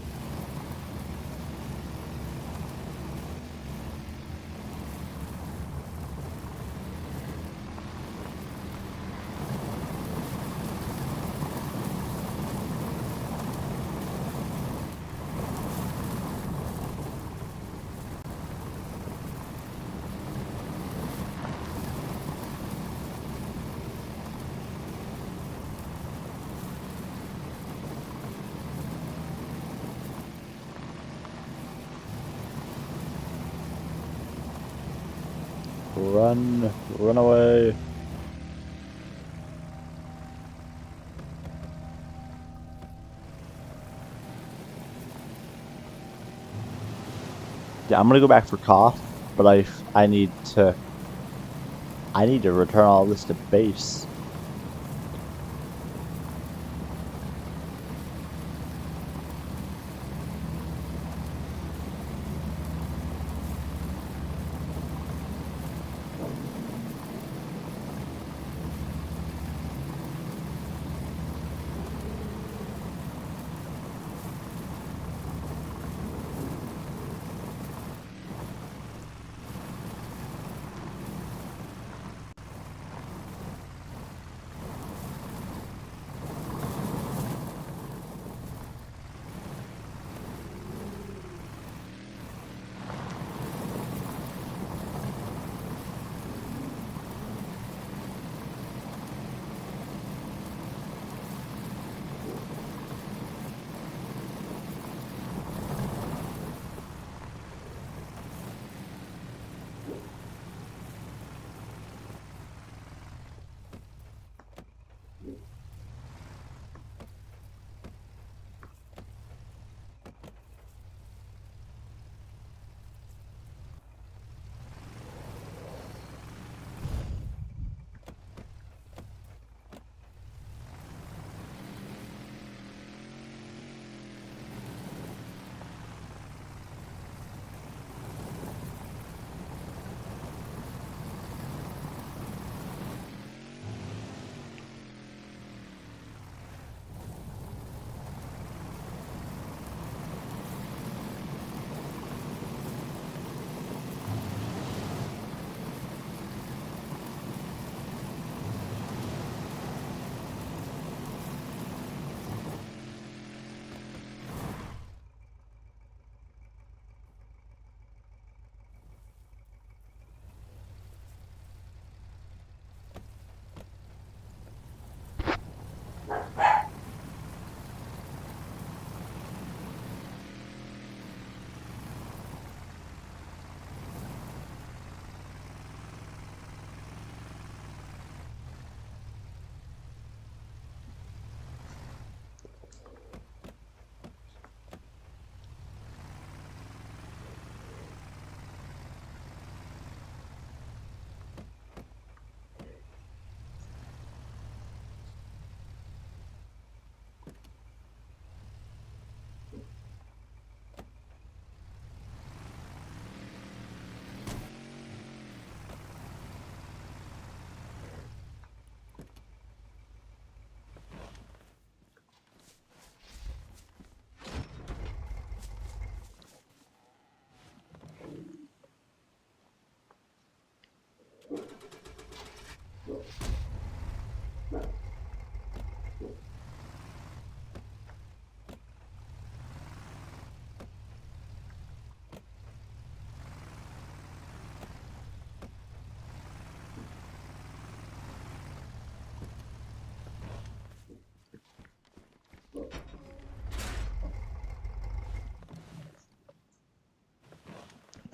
Run away. Yeah, I'm gonna go back for Koth, but I need to return all this to base.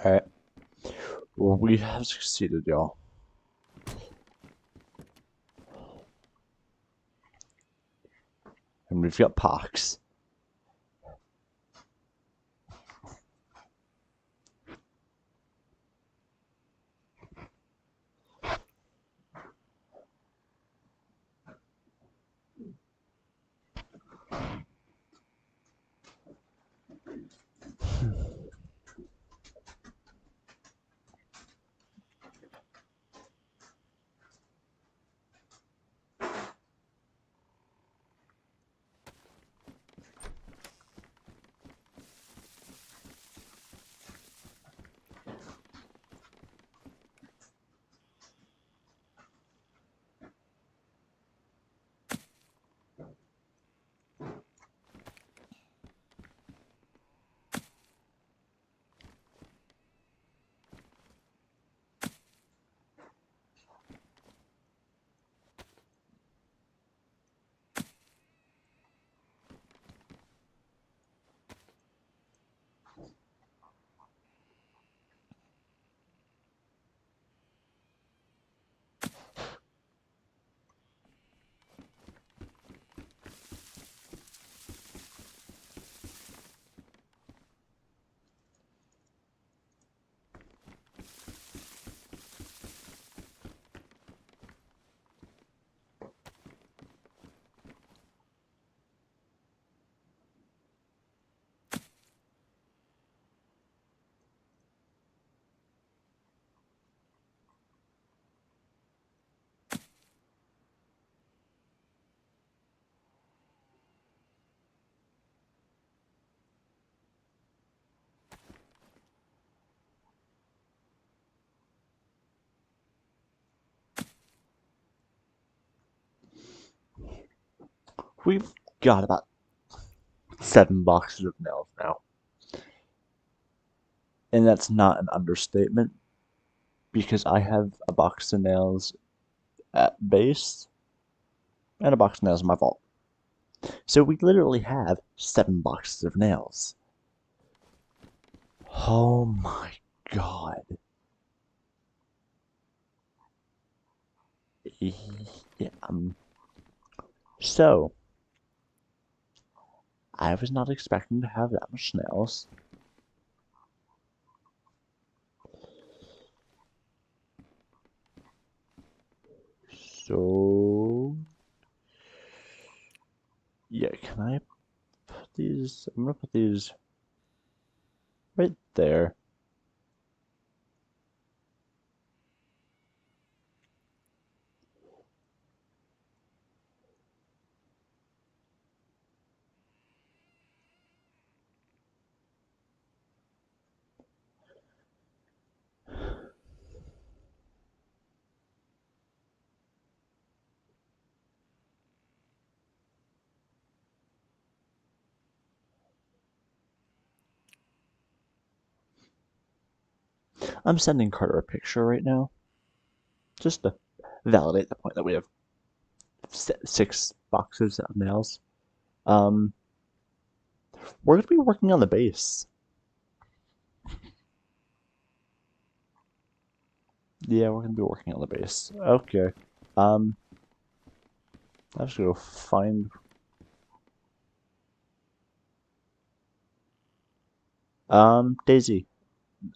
Alright. Well, we have succeeded, y'all. And we've got pox. We've got about 7 boxes of nails now. And that's not an understatement, because I have a box of nails at base and a box of nails in my vault. So we literally have 7 boxes of nails. Oh my god. Yeah, so, I was not expecting to have that much nails. So, yeah, can I put these? I'm gonna put these right there. I'm sending Carter a picture right now, just to validate the point that we have 6 boxes of nails. We're gonna be working on the base. Yeah, we're gonna be working on the base. Okay. I'm just gonna find. Daisy.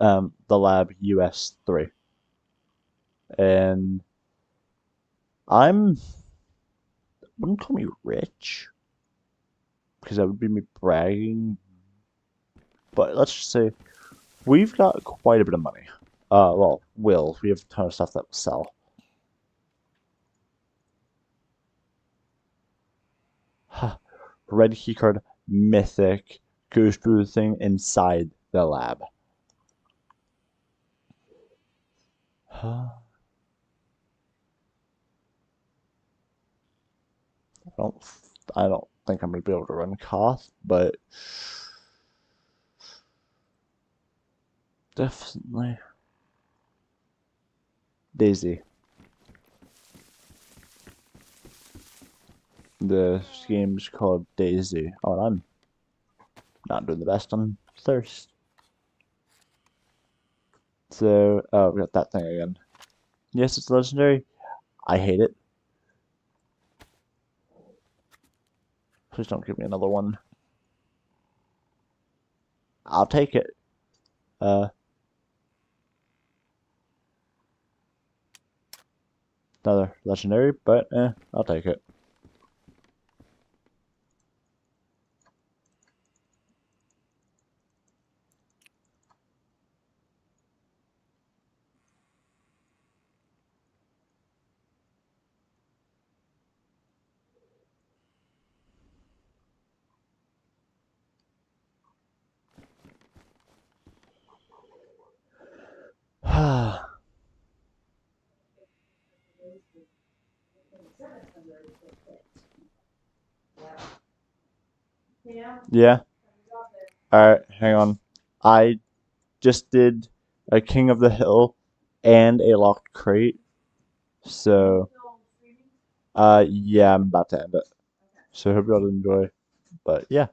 The lab US3. And I'm. Wouldn't call me rich, because that would be me bragging. But let's just say we've got quite a bit of money. Well, we have a ton of stuff that will sell. Red keycard, mythic, goes through the thing inside the lab. I don't, I don't think I'm gonna be able to run Koth, but definitely Daisy. The game's called Daisy. Oh, and I'm not doing the best on thirst. So, oh, we got that thing again. Yes, it's legendary. I hate it. Please don't give me another one. I'll take it. Uh, Another legendary, but I'll take it. Yeah. Alright, hang on. I just did a King of the Hill and a locked crate. So, yeah, I'm about to end it. So, hope you all enjoy. But yeah.